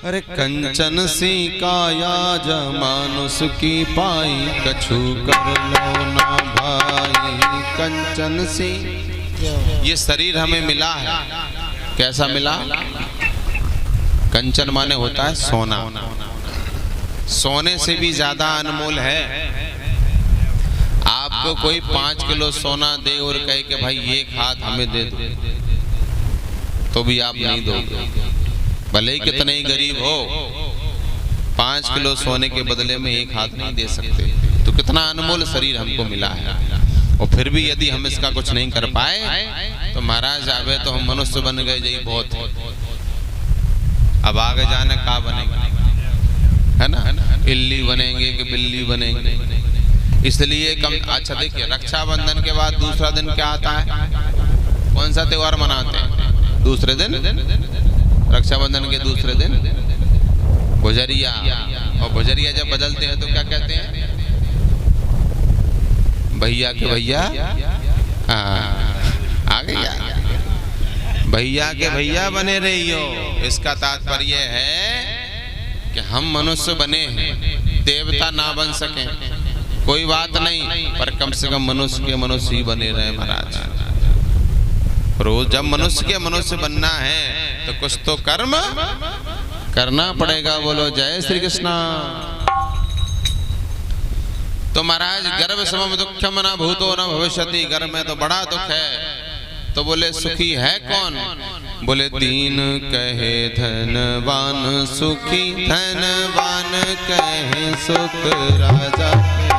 अरे कंचन सी काया जमानुष की पाई कछु कर लो ना भाई। कंचन सी, ये शरीर हमें मिला है, कैसा मिला? कंचन माने होता है सोना, सोने से भी ज्यादा अनमोल है। आपको कोई 5 किलो सोना दे और कहे कि भाई एक हाथ हमें दे दो, तो भी आप नहीं दोगे, भले ही कितने ही गरीब हो। 5 किलो सोने के बदले में एक हाथ नहीं दे सकते। तो कितना अनमोल शरीर हमको मिला है। और फिर भी यदि हम इसका कुछ नहीं कर पाए तो महाराज आवे तो हम मनुष्य बन गए यही बहुत है। अब आगे जाने का बनेगा, है ना? इल्ली बनेंगे कि बिल्ली बनेंगे। इसलिए कम। अच्छा देखिए, रक्षाबंधन के बाद दूसरा दिन क्या आता है? कौन सा त्योहार मनाते हैं? दूसरे दिन, रक्षाबंधन के दूसरे दिन भुजरिया। और भुजरिया जब बदलते हैं तो क्या कहते हैं? भैया के भैया आ गया, भैया के भैया बने रहियो। इसका तात्पर्य है कि हम मनुष्य बने हैं, देवता ना बन सके। कोई बात नहीं, पर कम से कम मनुष्य के मनुष्य ही बने रहे महाराज। रोज जब मनुष्य के मनुष्य बनना है तो कुछ तो कर्म करना पड़ेगा। बोलो जय श्री कृष्णा। तो महाराज गर्भ समम दुःखम न भूतो न भविष्यति, गर्भ में तो बड़ा दुख है। तो बोले सुखी है कौन? बोले दीन कहे धनवान सुखी, धनवान कहे सुख राजा के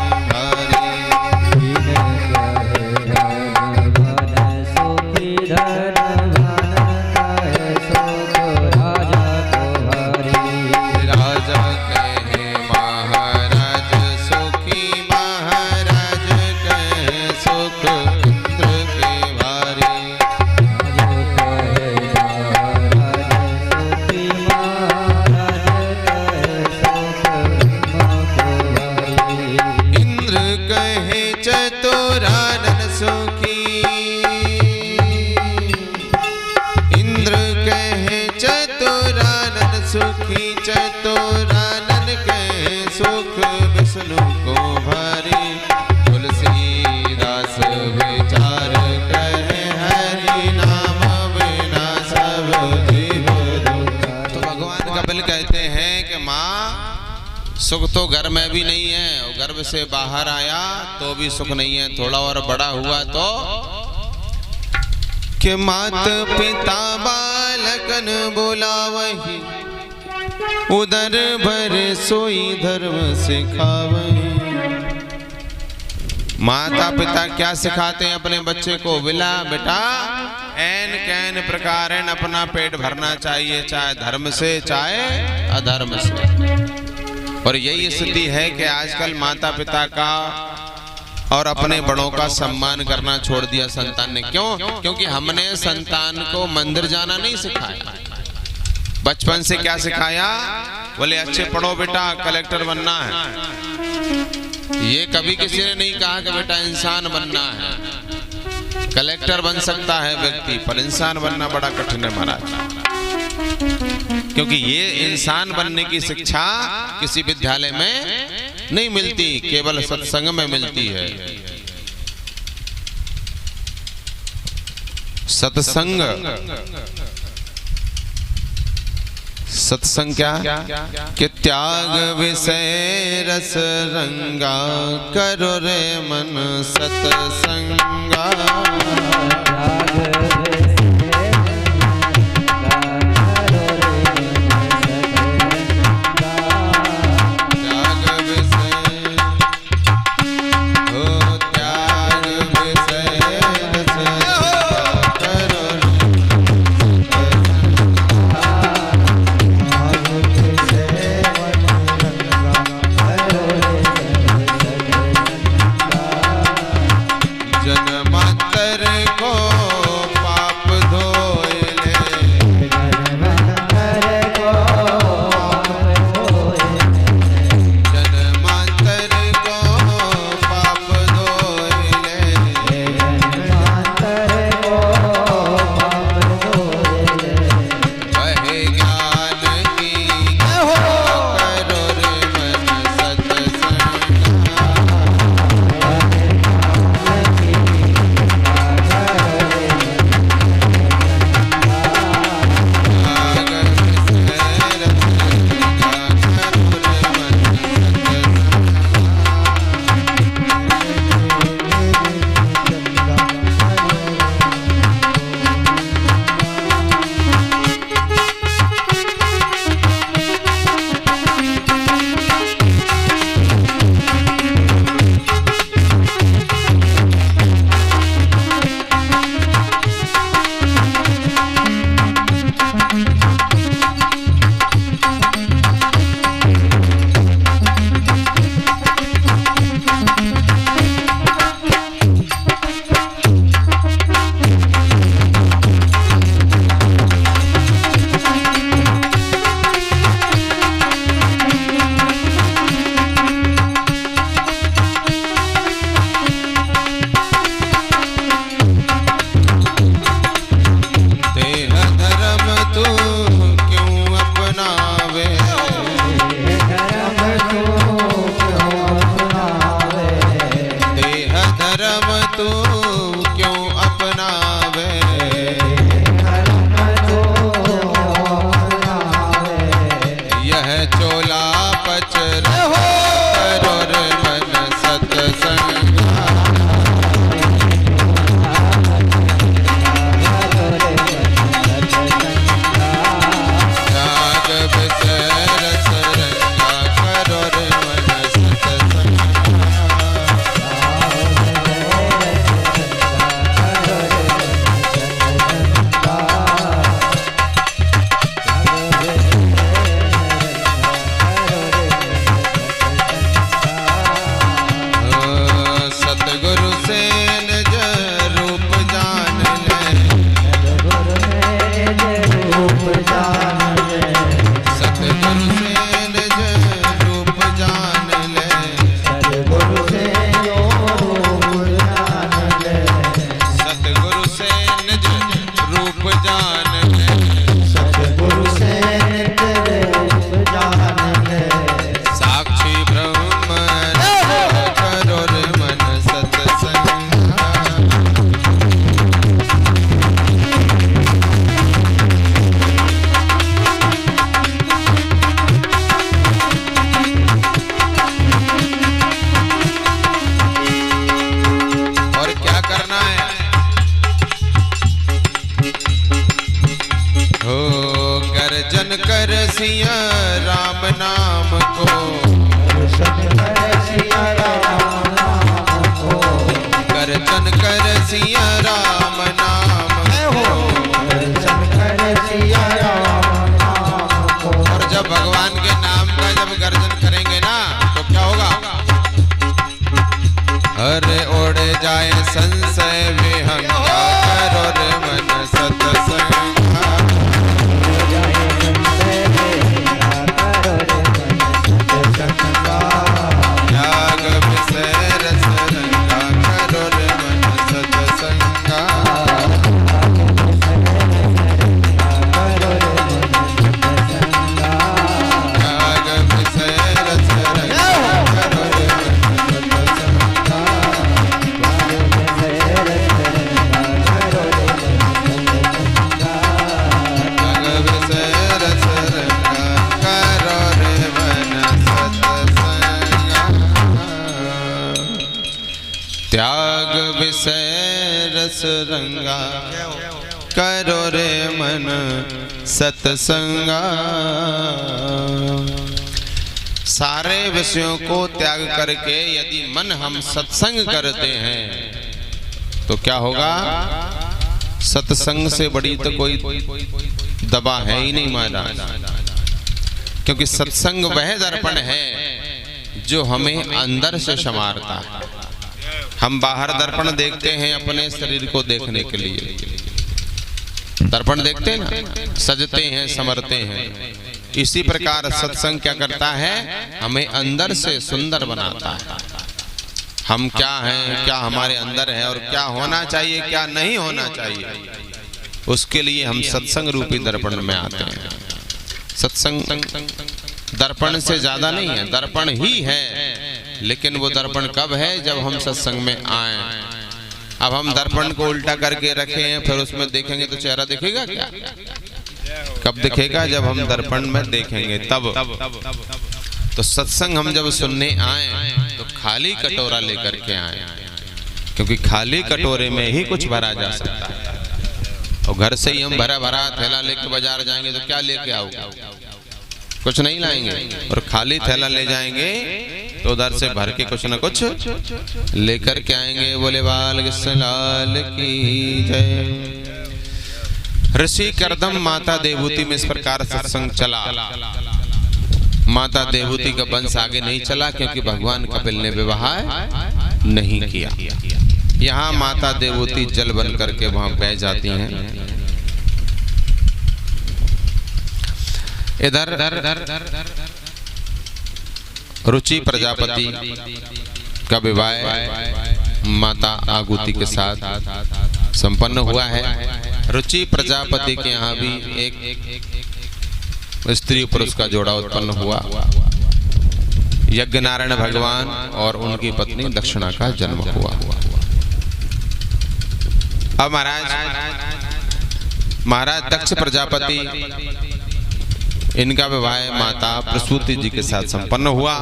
सुखी चतुरानन के सुख विष्णु को भारी। तुलसीदास विचार कहे हरि नाम बिना सब जीव दुख। तो भगवान कपिल कहते हैं कि माँ सुख तो घर में भी नहीं है, और गर्भ से बाहर आया तो भी सुख नहीं है। थोड़ा और बड़ा हुआ तो कि मात पिता बालकन बुलावहि, उदर भर सोई धर्म सिखावहि। माता पिता क्या सिखाते हैं अपने बच्चे को? बिला बेटा ऐन कैन प्रकार अपना पेट भरना चाहिए, चाहे धर्म से चाहे अधर्म से। और यही स्थिति है कि आजकल माता पिता का और अपने बड़ों का सम्मान करना छोड़ दिया संतान ने। क्यों? क्योंकि हमने संतान को मंदिर जाना नहीं सिखाया। बचपन से क्या सिखाया? बोले अच्छे पढ़ो बेटा, कलेक्टर बनना है। ये कभी किसी ने नहीं कहा कि बेटा इंसान बनना है। कलेक्टर बन सकता है व्यक्ति, पर इंसान बनना बड़ा कठिन है महाराज। क्योंकि ये इंसान बनने की शिक्षा किसी विद्यालय में नहीं मिलती, केवल सत्संग में मिलती है। सत्संग, सत्संग क्या कि त्याग विषय रस रंगा, करो रे मन सत्संगा। कर सिया राम नाम को, दर्शन कर सिया राम नाम को, दर्शन कर सिया राम नाम को, दर्शन कर सिया राम नाम को। और जब भगवान के नाम का जब गर्जन करेंगे ना तो क्या होगा? अरे उड़ जाए संशय विहंगा, करो रे मन सत्संगा, त्याग विषय रस रंगा, करो रे मन सत्संगा, त्याग विषय रस रंगा, करो रे मन सत्संगा, त्याग विषय रस रंगा, करो रे मन सत्संगा, त्याग विषय रस रंगा, करो रे मन सत्संगा। सारे विषयों को त्याग करके यदि मन हम सत्संग करते हैं तो क्या होगा? सत्संग से बड़ी तो कोई दवा है ही नहीं महाराज, क्योंकि सत्संग वह दर्पण है जो हमें अंदर से संवारता है। हम बाहर दर्पण देखते हैं अपने शरीर को देखने के लिए, दर्पण देखते हैं ना, सजते हैं संवरते हैं। इसी प्रकार सत्संग क्या करता है? हमें अंदर से सुंदर बनाता है। हम क्या हैं, क्या हमारे अंदर है और क्या होना चाहिए, क्या नहीं होना चाहिए, उसके लिए हम सत्संग रूपी दर्पण में आते हैं। सत्संग दर्पण से ज्यादा नहीं है, दर्पण ही है, लेकिन वो दर्पण कब है? जब हम सत्संग में आए। अब हम दर्पण को उल्टा करके रखे हैं, फिर उसमें देखेंगे तो चेहरा दिखेगा क्या? कब दिखेगा? जब हम दर्पण में देखेंगे तब। तो सत्संग हम जब सुनने आए तो खाली कटोरा लेकर के आए, क्योंकि खाली कटोरे में ही कुछ भरा जा सकता है। और घर से ही हम भरा भरा थैला लेके बाजार जाएंगे तो क्या लेके आओगे? कुछ नहीं लाएंगे। और खाली थैला ले जाएंगे तो उधर से भर के कुछ न कुछ लेकर के आएंगे। बोले बाल कृष्ण लाल की जय। ऋषि करदम माता देवहूति में इस प्रकार सत्संग चला। माता देवहूति का वंश आगे नहीं चला, क्योंकि भगवान कपिल ने विवाह नहीं किया। यहाँ माता देवहूति जल बन करके वहां बह जाती हैं। इधर रुचि प्रजापति का विवाह माता आगुति के साथ संपन्न हुआ है। रुचि प्रजापति के यहाँ भी एक स्त्री पुरुष का जोड़ा उत्पन्न हुआ। यज्ञनारायण भगवान और उनकी पत्नी दक्षिणा का जन्म हुआ। अब महाराज दक्ष प्रजापति, इनका विवाह माता प्रसूति जी के साथ संपन्न हुआ।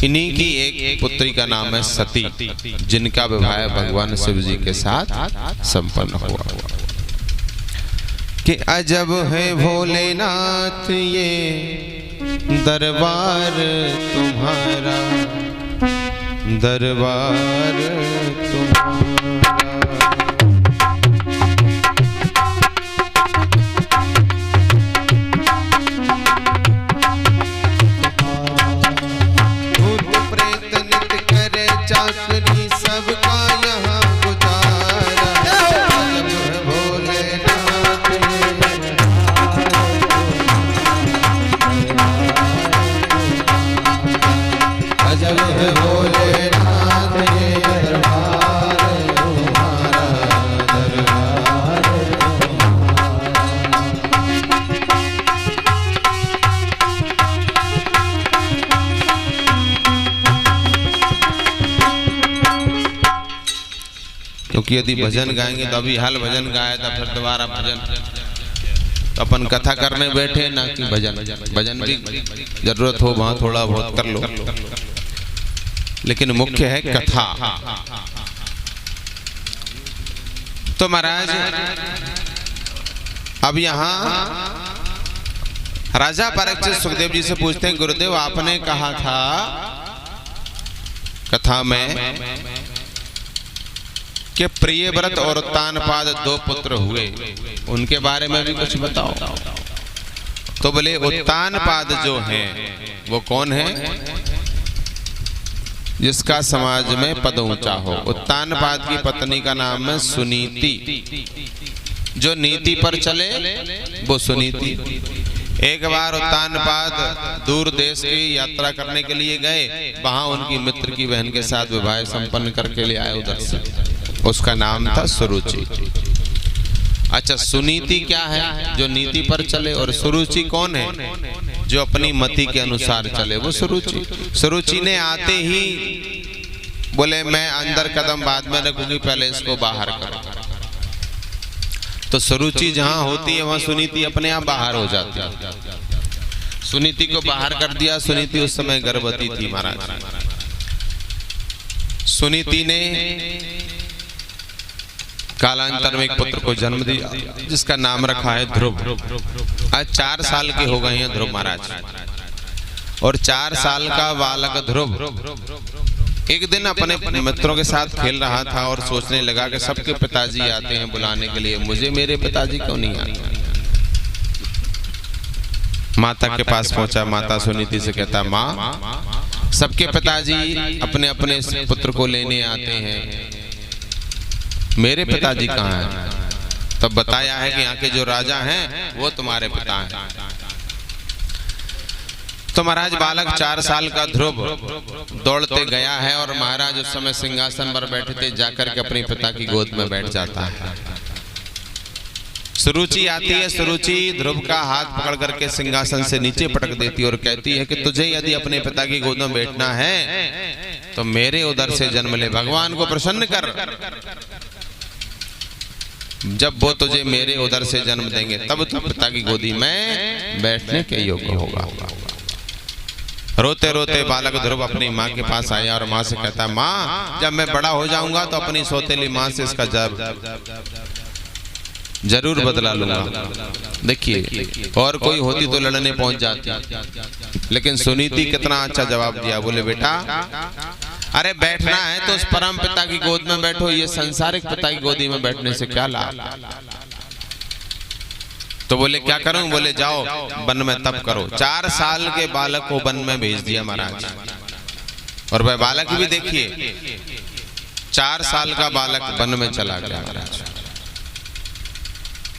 इन्हीं की एक पुत्री का नाम है सती, जिनका विवाह भगवान शिव जी के साथ संपन्न हुआ। कि अजब है भोलेनाथ ये दरबार तुम्हारा, दरबार तुम्हारा। भूत प्रेत नित्य करे चाकरी, सबका यहाँ गुजारा। अजब है भोलेनाथ अजब है भोलेनाथ ये दरबार तुम्हारा, दरबार क्योंकि यदि भजन गाएंगे तो अभी हाल भजन गाया था, फिर दोबारा भजन तो अपन कथा करने बैठे ना कि भजन। भजन भी जरूरत हो वहां थोड़ा बहुत कर लो, लेकिन मुख्य है कथा। तो महाराज अब यहाँ राजा परीक्षित सुखदेव जी से पूछते हैं, गुरुदेव आपने कहा था कथा में कि प्रियव्रत और उत्तानपाद 2 पुत्र हुए, उनके बारे में भी कुछ बताओ। तो बोले उत्तानपाद जो है वो कौन है? जिसका समाज में पद ऊंचा हो। उत्तानपाद की पत्नी का नाम है सुनीति, जो नीति पर चले वो सुनीति। एक बार उत्तानपाद दूर देश की यात्रा करने के लिए गए, वहां उनकी मित्र की बहन के साथ विवाह संपन्न करके ले आए उधर से। उसका नाम था सुरुचि। अच्छा, सुनीति क्या है? जो नीति पर चले। और सुरुचि कौन है? जो अपनी मति के अनुसार चले, वो सुरुचि। सुरुचि ने आते ही बोले मैं अंदर कदम बाद में रखूंगी, पहले इसको बाहर करो। तो सुरुचि जहां होती है वहां सुनीति अपने आप बाहर हो जाती है। सुनीति को बाहर कर दिया। सुनीति उस समय गर्भवती थी महाराज। सुनीति ने कालांतर में एक पुत्र को जन्म दिया, जिसका नाम रखा है ध्रुव। आज 4 साल के हो गए हैं ध्रुव महाराज। और 4 साल का बालक ध्रुव एक दिन अपने मित्रों के साथ खेल रहा था और सोचने लगा कि सबके पिताजी आते हैं बुलाने के लिए, मुझे मेरे पिताजी क्यों नहीं आते। माता के पास पहुंचा। माता सुनीति से कहता, माँ सबके पिताजी अपने अपने पुत्र को लेने आते हैं, मेरे पिताजी कहाँ हैं? तब बताया है कि यहाँ के जो राजा हैं वो तुम्हारे पिता हैं। तो महाराज बालक 4 साल का ध्रुव दौड़ते गया है और महाराज उस समय सिंहासन पर बैठे थे, जाकर के अपने पिता की गोद में बैठ जाता है। सुरुचि आती है। सुरुचि ध्रुव का हाथ पकड़ करके सिंहासन से नीचे पटक देती है और कहती है कि तुझे यदि अपने पिता की गोद में बैठना है तो मेरे उदर से जन्म ले, भगवान को प्रसन्न कर। जब वो तुझे मेरे उदर से जन्म देंगे तब तू पिता की गोदी में बैठने के योग्य होगा। रोते रोते बालक ध्रुव अपनी माँ के पास आया और माँ से कहता, माँ जब मैं बड़ा हो जाऊंगा तो अपनी सौतेली माँ से इसका जरूर बदला लूंगा। देखिए, और कोई होती तो लड़ने पहुंच जाती, लेकिन सुनीति कितना अच्छा जवाब दिया। बोले बेटा, अरे बैठना है तो उस परम पिता की गोद में बैठो, ये संसारिक पिता की गोदी में बैठने से क्या लाभ। तो बोले क्या करूं? बोले जाओ वन में तप करो। 4 साल के बालक को वन में भेज दिया महाराज। और वह बालक भी देखिए, 4 साल का बालक वन में चला गया महाराज।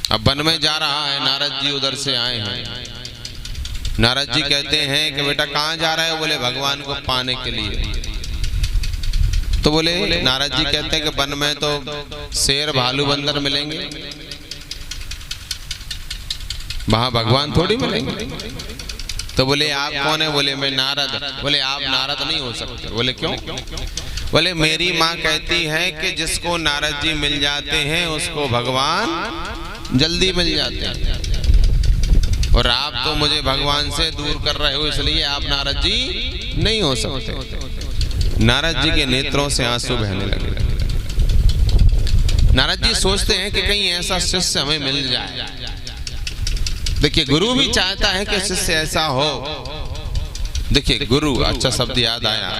अब वन में जा रहा है, नारद जी उधर से आए हैं। नारद जी कहते हैं कि बेटा कहाँ जा रहा है? बोले भगवान को पाने के लिए। तो बोले नारद जी कहते हैं कि वन में तो शेर भालू बंदर मिलेंगे, वहां भगवान थोड़ी मिलेंगे। तो बोले आप कौन है? बोले मैं नारद। बोले आप नारद नहीं हो सकते। बोले क्यों? बोले मेरी माँ कहती है कि जिसको नारद जी मिल जाते हैं उसको भगवान जल्दी मिल जाते हैं, और आप तो मुझे भगवान से दूर कर रहे हो, इसलिए आप नारद जी नहीं हो सकते। नारद जी के नेत्रों से आंसू बहने लगे। नारद जी सोचते हैं कि कहीं ऐसा शिष्य हमें मिल जाए। देखिए, गुरु भी चाहता है कि शिष्य ऐसा हो। देखिए, गुरु, अच्छा शब्द याद आया।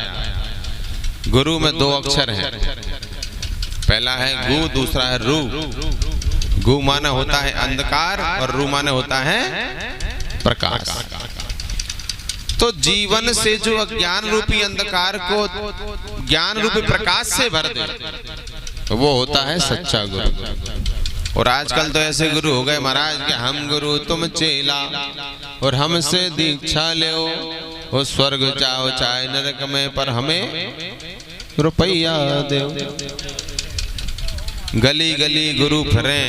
गुरु में 2 अक्षर हैं, पहला है गु, दूसरा है रू। गु माने होता है अंधकार और रू माने होता है प्रकाश। तो जीवन से जो अज्ञान रूपी अंधकार को ज्ञान रूपी प्रकाश से भर दे, वो होता है सच्चा गुरु। और आजकल तो ऐसे गुरु हो गए महाराज कि हम गुरु तुम चेला, और हमसे दीक्षा लो, वो स्वर्ग जाओ चाहे नरक में, पर हमें रुपया दो। गली गली गुरु फिरे।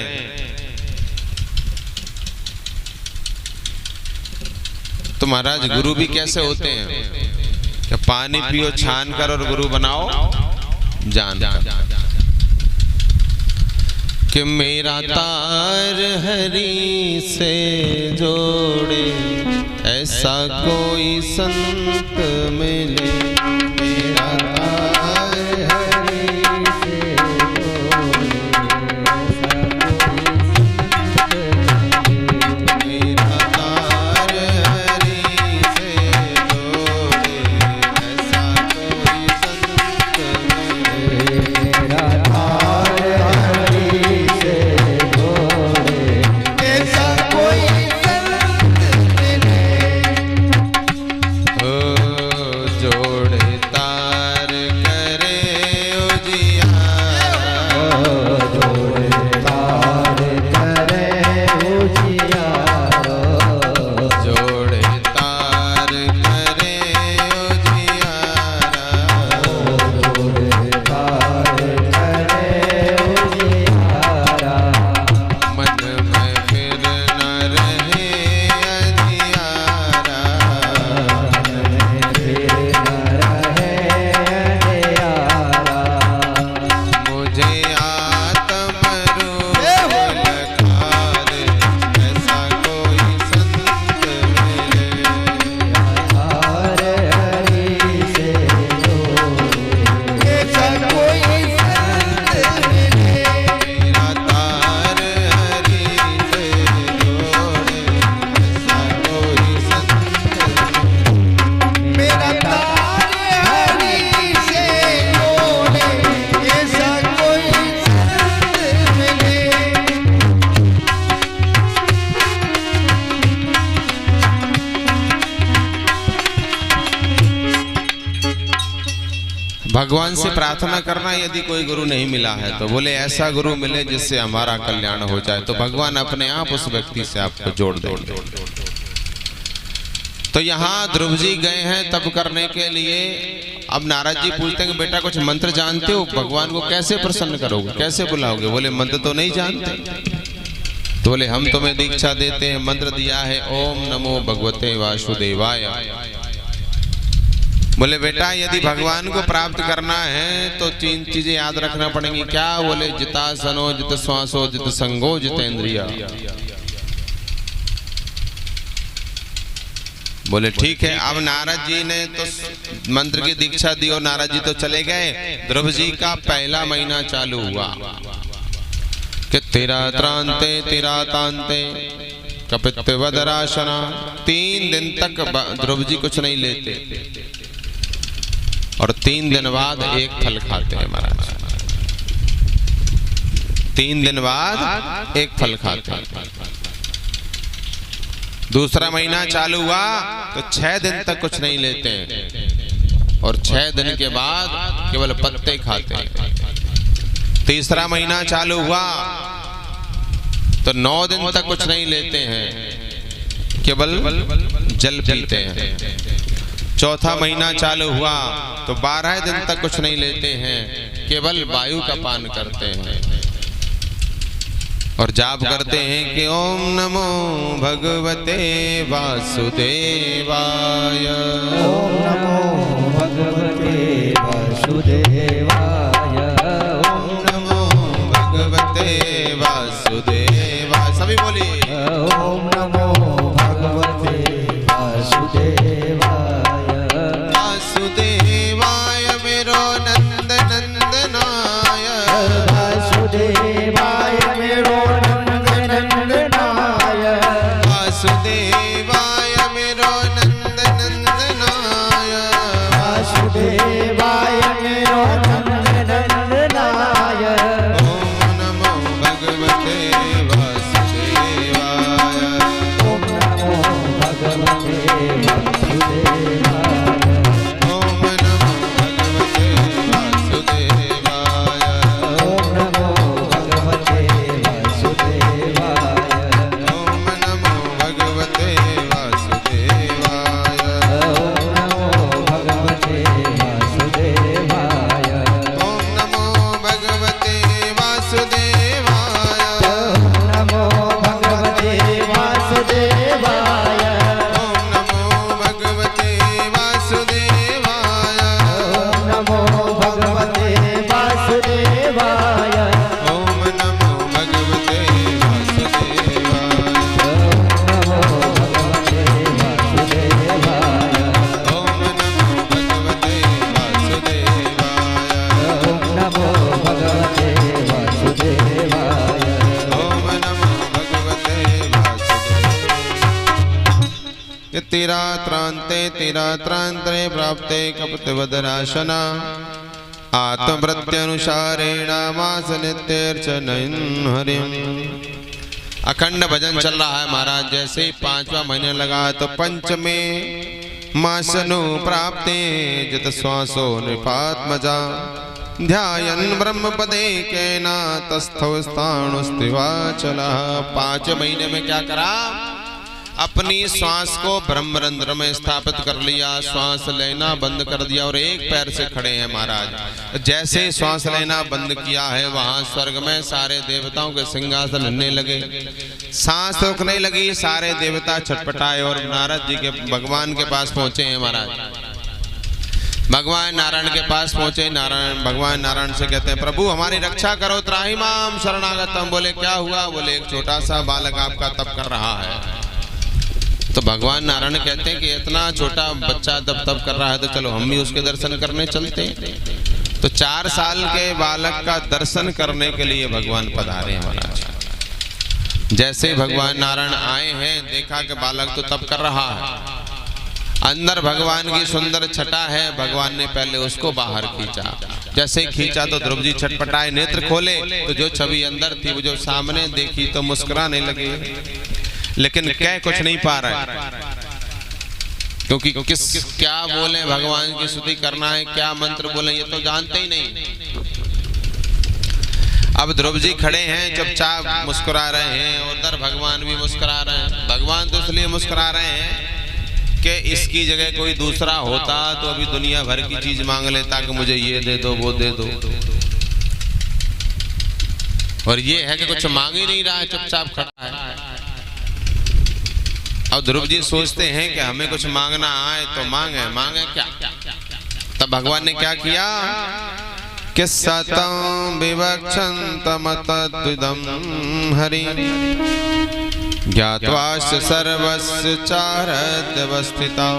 तो महाराज गुरु भी कैसे होते हैं कि पानी पियो छान कर और गुरु बनाओ जान कर। कि मेरा तार हरि से जोड़े, ऐसा कोई संत मिले। मेरा तार हरि से जोड़े, ऐसा कोई संत मिले। मेरा तार भगवान से प्रार्थना करना यदि कोई गुरु नहीं मिला है तो बोले ऐसा गुरु मिले जिससे हमारा कल्याण हो जाए, तो भगवान अपने आप उस व्यक्ति से आपको जोड़ देंगे। तो यहाँ ध्रुव जी गए हैं तप करने के लिए। अब नारद जी पूछते हैं कि बेटा कुछ मंत्र जानते हो, भगवान को कैसे प्रसन्न करोगे, कैसे बुलाओगे? बोले मंत्र तो नहीं जानते। तो बोले हम तुम्हें दीक्षा देते हैं, मंत्र दिया है ओम नमो भगवते वासुदेवाय। बोले बेटा यदि भगवान को प्राप्त करना है तो 3 चीजें याद रखना पड़ेंगी। क्या? बोले जितासनो जित श्वासो जित संगो जितेंद्रिय। बोले ठीक है। अब नारद जी ने तो मंत्र की दीक्षा दी और नारद जी तो चले गए। ध्रुव जी का पहला महीना चालू हुआ कि तेरा त्रांते तेरा तांते कपित्वदराशना। 3 दिन तक ध्रुव जी कुछ नहीं लेते और 3 दिन बाद एक फल खाते हैं महाराज। 3 दिन बाद एक फल खाते हैं। दूसरा महीना चालू हुआ तो 6 दिन तक कुछ नहीं लेते हैं और 6 दिन के बाद केवल पत्ते खाते हैं। तीसरा महीना चालू हुआ तो 9 दिन तक कुछ नहीं लेते हैं, केवल जल पीते हैं। चौथा महीना चालू हुआ तो 12 दिन तक कुछ नहीं लेते हैं, केवल वायु का पान करते हैं और जाप करते हैं कि ओम नमो भगवते वासुदेवाय। ओम नमो भगवते वासुदेवाय। ओम नमो भगवते वासुदेवाय। सभी बोलिए ओम नमो भगवते वासुदेवाय। वासुदेवाय मेरो नंद नंदनाय। वासुदेवाय मेरो नंद नंदनाय। वासुदेवाय मेरो नंद नंदनाय। वासुदेवाय मेरो नंद नंदनाय। ओम नमो भगवते वासुदेवाय। ओम नमो भगवते वासुदेवाय। ओम नमो भगवते वासुदेवाय। ओम नमो भगवते वासुदेवाय। ओम नमो भगवते वासुदेवाय। ओम नमो भगवते वासुदेवाय। ओम नमो भगवते वासुदेवाय। ओम नमो भगवते वासुदेवाय। ओम नमो भगवते वासुदेवाय। ओम नमो भगवते वासुदेवाय। ओम नमो भगवते वासुदेवाय। ओम नमो भगवते वासुदेवाय। ओम नमो भगवते वासुदेवाय। ओम नमो भगवते वासुदेवाय। ये तेरा त्रांते प्राप्ते कपित्वदराशना। आत्मवृत्त्यनुसारेण मास नित्यर्चनन् हरिम्। अखंड भजन चल रहा है महाराज। जैसे ही 5वां महीने लगा तो पंचमे मासनु प्राप्ते जित श्वासो नृपात्मजा। ध्यायन् ब्रह्मपदे केना तस्थौ स्थाणुस्तिवाचलः। 5 महीने में क्या करा? अपनी श्वास को ब्रह्मरंध्र में स्थापित कर लिया, श्वास लेना बंद कर दिया और एक पैर से खड़े हैं महाराज। जैसे श्वास लेना बंद किया है वहां स्वर्ग में सारे देवताओं के सिंहासन हिलने लगे। सांस रोकने लगी, सारे देवता छटपटाए और नारद जी के भगवान के पास पहुंचे हैं महाराज। भगवान नारायण के पास पहुंचे। भगवान नारायण से कहते हैं प्रभु हमारी रक्षा करो, त्राहिमाम शरणागतम। बोले क्या हुआ? बोले एक छोटा सा बालक आपका तप कर रहा है। तो भगवान नारायण कहते हैं कि इतना छोटा बच्चा जब तप कर रहा है तो चलो हम भी उसके दर्शन करने चलते हैं। तो 4 साल के बालक का दर्शन करने के लिए भगवान पधारे हैं महाराज। जैसे भगवान नारायण आए हैं देखा कि बालक तो तप कर रहा है, अंदर भगवान की सुंदर छटा है। भगवान ने पहले उसको बाहर खींचा। जैसे ही खींचा तो ध्रुव जी छटपटाए, नेत्र खोले तो जो छवि अंदर थी वो जो सामने देखी तो मुस्कुराने लगे, लेकिन कह कुछ नहीं पा रहा है। क्योंकि क्या बोले, भगवान की स्तुति करना है, क्या मंत्र बोले, ये तो जानते ही नहीं। अब ध्रुव जी खड़े हैं चुपचाप मुस्कुरा रहे हैं, उधर भगवान भी मुस्कुरा रहे हैं। भगवान तो इसलिए मुस्कुरा रहे हैं कि इसकी जगह कोई दूसरा होता तो अभी दुनिया भर की चीज मांग लेता कि मुझे ये दे दो, वो दे दो, और ये है कि कुछ मांग ही नहीं रहा है, चुपचाप खड़ा है। अब ध्रुव जी सोचते हैं कि हमें कुछ मांगना आए तो मांगे, मांगे क्या। तब भगवान ने क्या किया कि सतं विवक्षन्तम तद्विदं हरि ज्ञात्वास्य सर्वस्य चारद्यवस्थिता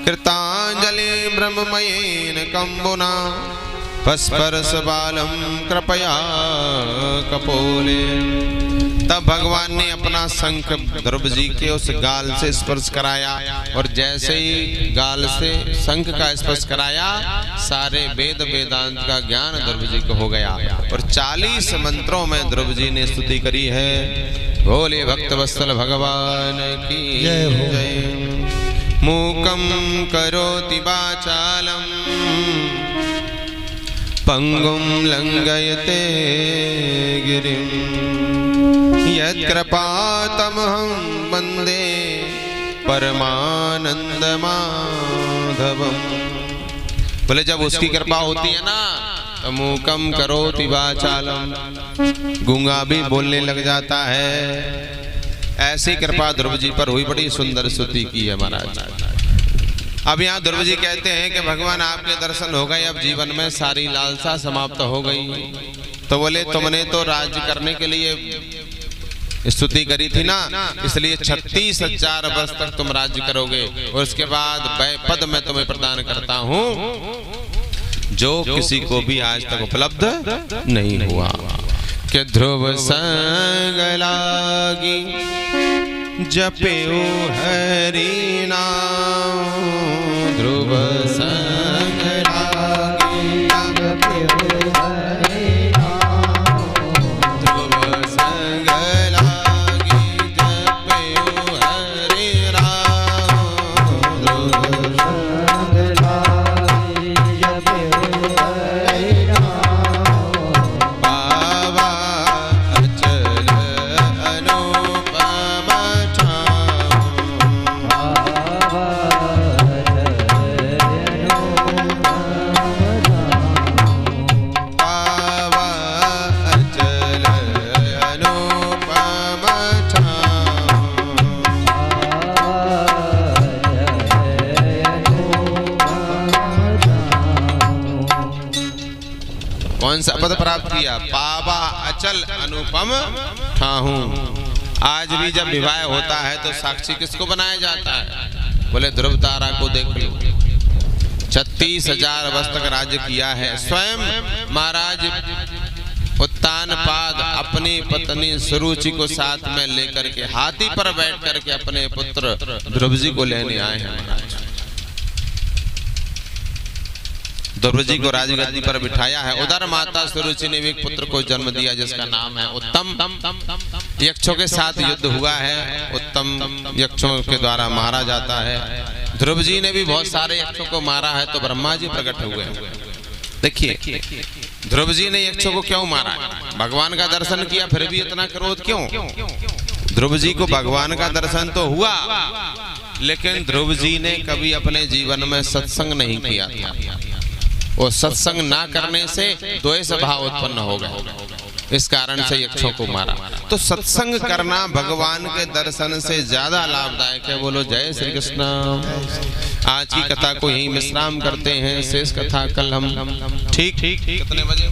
कृताञ्जलि ब्रह्ममयेन कंबुना स्पर्श बालम कृपया कपोले। तब भगवान ने अपना शंख ध्रुव जी के उस गाल से स्पर्श कराया, और जैसे ही गाल से शंख का स्पर्श कराया, सारे वेद वेदांत का ज्ञान ध्रुव जी को हो गया। और 40 मंत्रों में ध्रुव जी ने स्तुति करी है। भोले भक्त वत्सल भगवान की जय। मूकं करोति वाचालं पंगुं लंघयते गिरिं यत्कृपातमहं वन्दे परमानंद माधवम। बोले जब उसकी कृपा होती है ना तो मूकम करोति वाचालम, गूंगा भी बोलने लग जाता है। ऐसी कृपा ध्रुव जी पर हुई, बड़ी सुंदर स्तुति की है महाराज। अब यहाँ ध्रुव जी कहते हैं कि भगवान आपके दर्शन हो गए, अब जीवन में सारी लालसा समाप्त हो गई। तो बोले तुमने तो राज्य करने के लिए स्तुति करी थी ना, इसलिए 36,000 वर्ष तक तुम राज्य करोगे, और उसके बाद वह पद मैं तुम्हें प्रदान करता हूँ जो किसी को भी आज तक उपलब्ध नहीं हुआ। कि ध्रुव संग लागी जपेऊ हरि नाम, ध्रुव संग लागी जपेऊ हरि नाम, ध्रुव संग लागी जपेऊ हरि नाम, ध्रुव संग लागी जपेऊ हरि नाम, पावा अचल अनुपम कौन सा पद प्राप्त किया? पावा अचल अनुपम ठाहू। आज भी जब विवाह होता है तो साक्षी किसको बनाया जाता है? बोले ध्रुव तारा को देख लो, 36,000 वर्ष तक राज्य किया है। स्वयं महाराज उत्तानपाद अपनी पत्नी सुरुचि को साथ में लेकर के हाथी पर बैठ करके अपने पुत्र ध्रुव जी को लेने आए हैं। महाराज ध्रुव जी को राजगद्दी पर बिठाया है। उधर माता सुरुचि ने भी एक पुत्र को जन्म दिया जिसका नाम है उत्तम। यक्षों के साथ युद्ध हुआ है, उत्तम यक्षों के द्वारा मारा जाता है। ध्रुव जी ने भी बहुत सारे यक्षों को मारा है, तो ब्रह्मा जी प्रकट हुए। देखिए ध्रुव जी ने यक्षों को क्यों मारा? भगवान का दर्शन किया फिर भी इतना क्रोध क्यों? ध्रुव जी को भगवान का दर्शन तो हुआ, लेकिन ध्रुव जी ने कभी अपने जीवन में सत्संग नहीं किया था। और सत्संग ना करने से द्वेष भाव उत्पन्न हो गया, इस कारण से यक्षों को मारा। तो सत्संग करना भगवान के दर्शन से ज्यादा लाभदायक है। बोलो जय श्री कृष्ण। आज की कथा को यहीं विश्राम करते हैं, शेष कथा कल हम ठीक कितने बजे?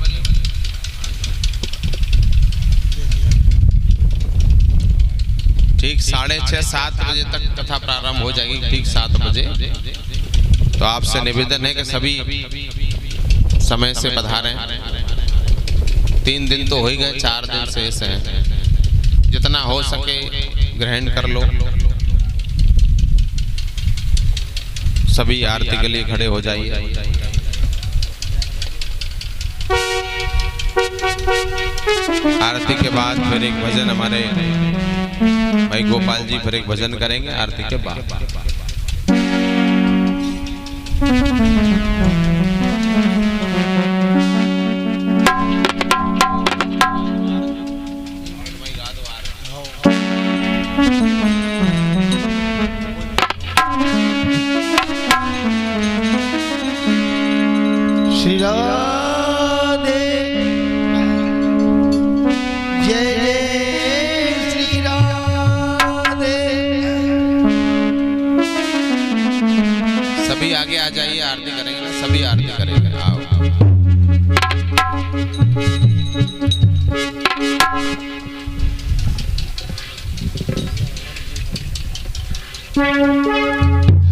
ठीक 6:30-7 बजे तक कथा प्रारंभ हो जाएगी। ठीक 7 बजे। तो आपसे निवेदन है कि सभी समय से पधारें। 3 दिन तो हो ही गए, 4 दिन शेष हैं। जितना हो सके ग्रहण कर लो। सभी आरती के लिए खड़े हो जाइए। आरती के बाद फिर एक भजन हमारे भाई गोपाल जी फिर एक भजन करेंगे आरती के बाद। श्री राधे जय जय श्री राधे। सभी आगे आ जाइए, आरती करेंगे ना, सभी आरती करेंगे। आओ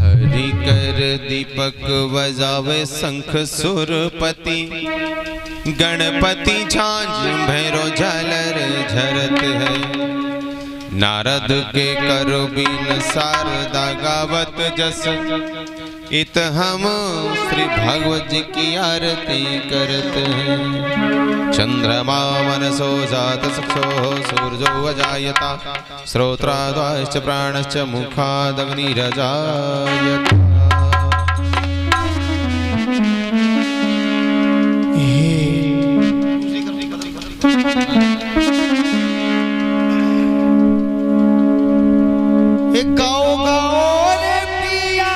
हरि कर दीपक बजावे शंख सुरपति, गणपति झांझ भैरो झालर झरत है। नारद के कर बीन शारदा गावत जस, इत हम श्री भागवत जी की आरती करत हैं। चंद्रमा मनसो जात चक्षो सूर्यो अजायता, श्रोत्राद्वाश्च प्राणश्च मुखादग्निरजायत। गाओ गाओ रे पिया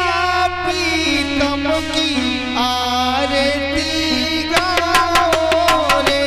पीतम की आरती गाओ रे।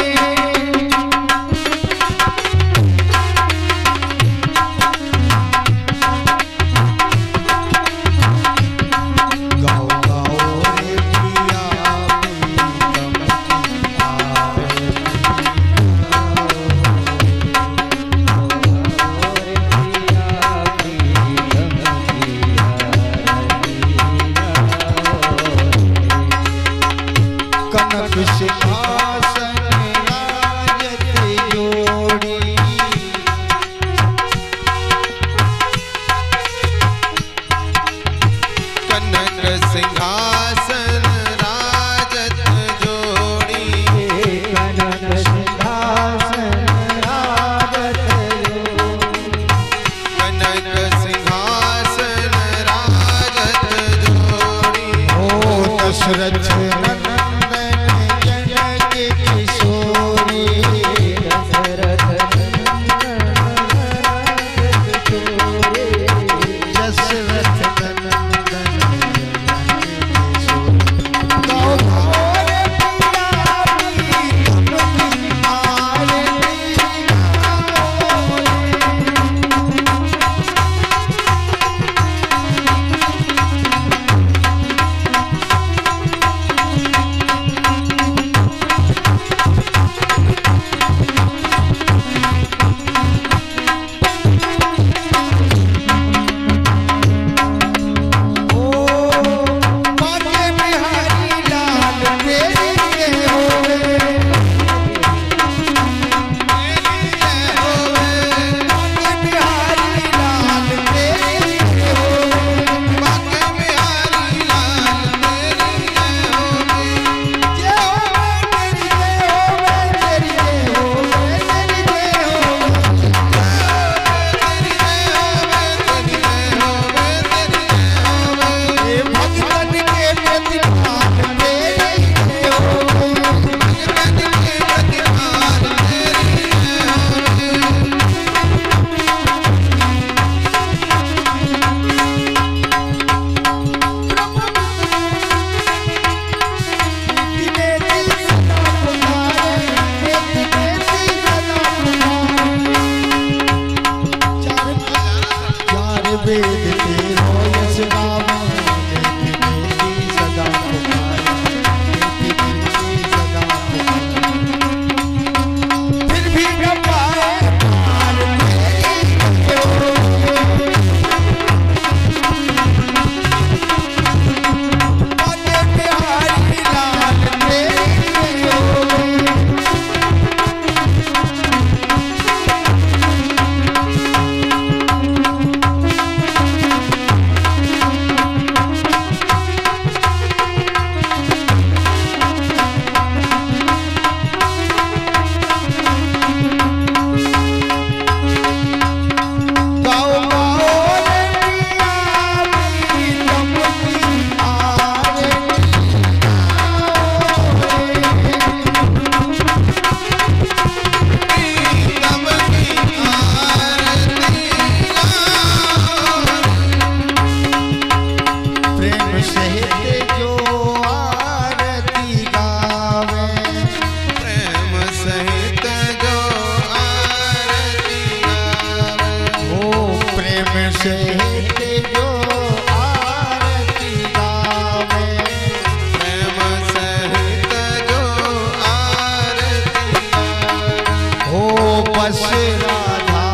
बस राधा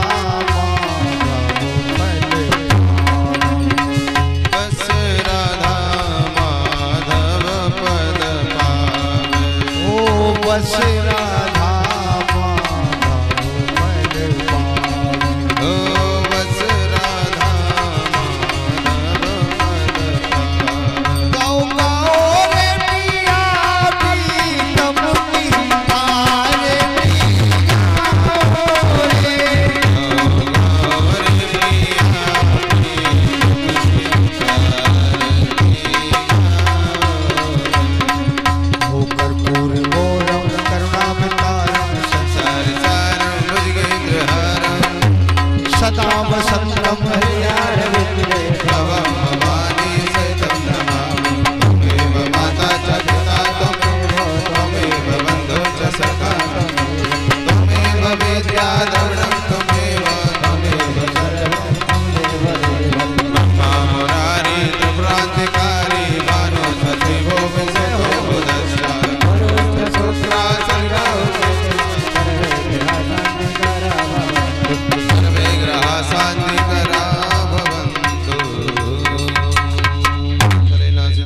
बस राधा माधव पद पावे। ओ बस राधा माधव पद पावे। ओ बस राधा माधव पद पावे। गाओ गाओ रे पिया प्रीतम की आरती गाओ रे। हो कर्पूर गौरम करुणावतारम संसार सारं भुजगेन्द्रहारं सदा वसंतम हृदयारविंदे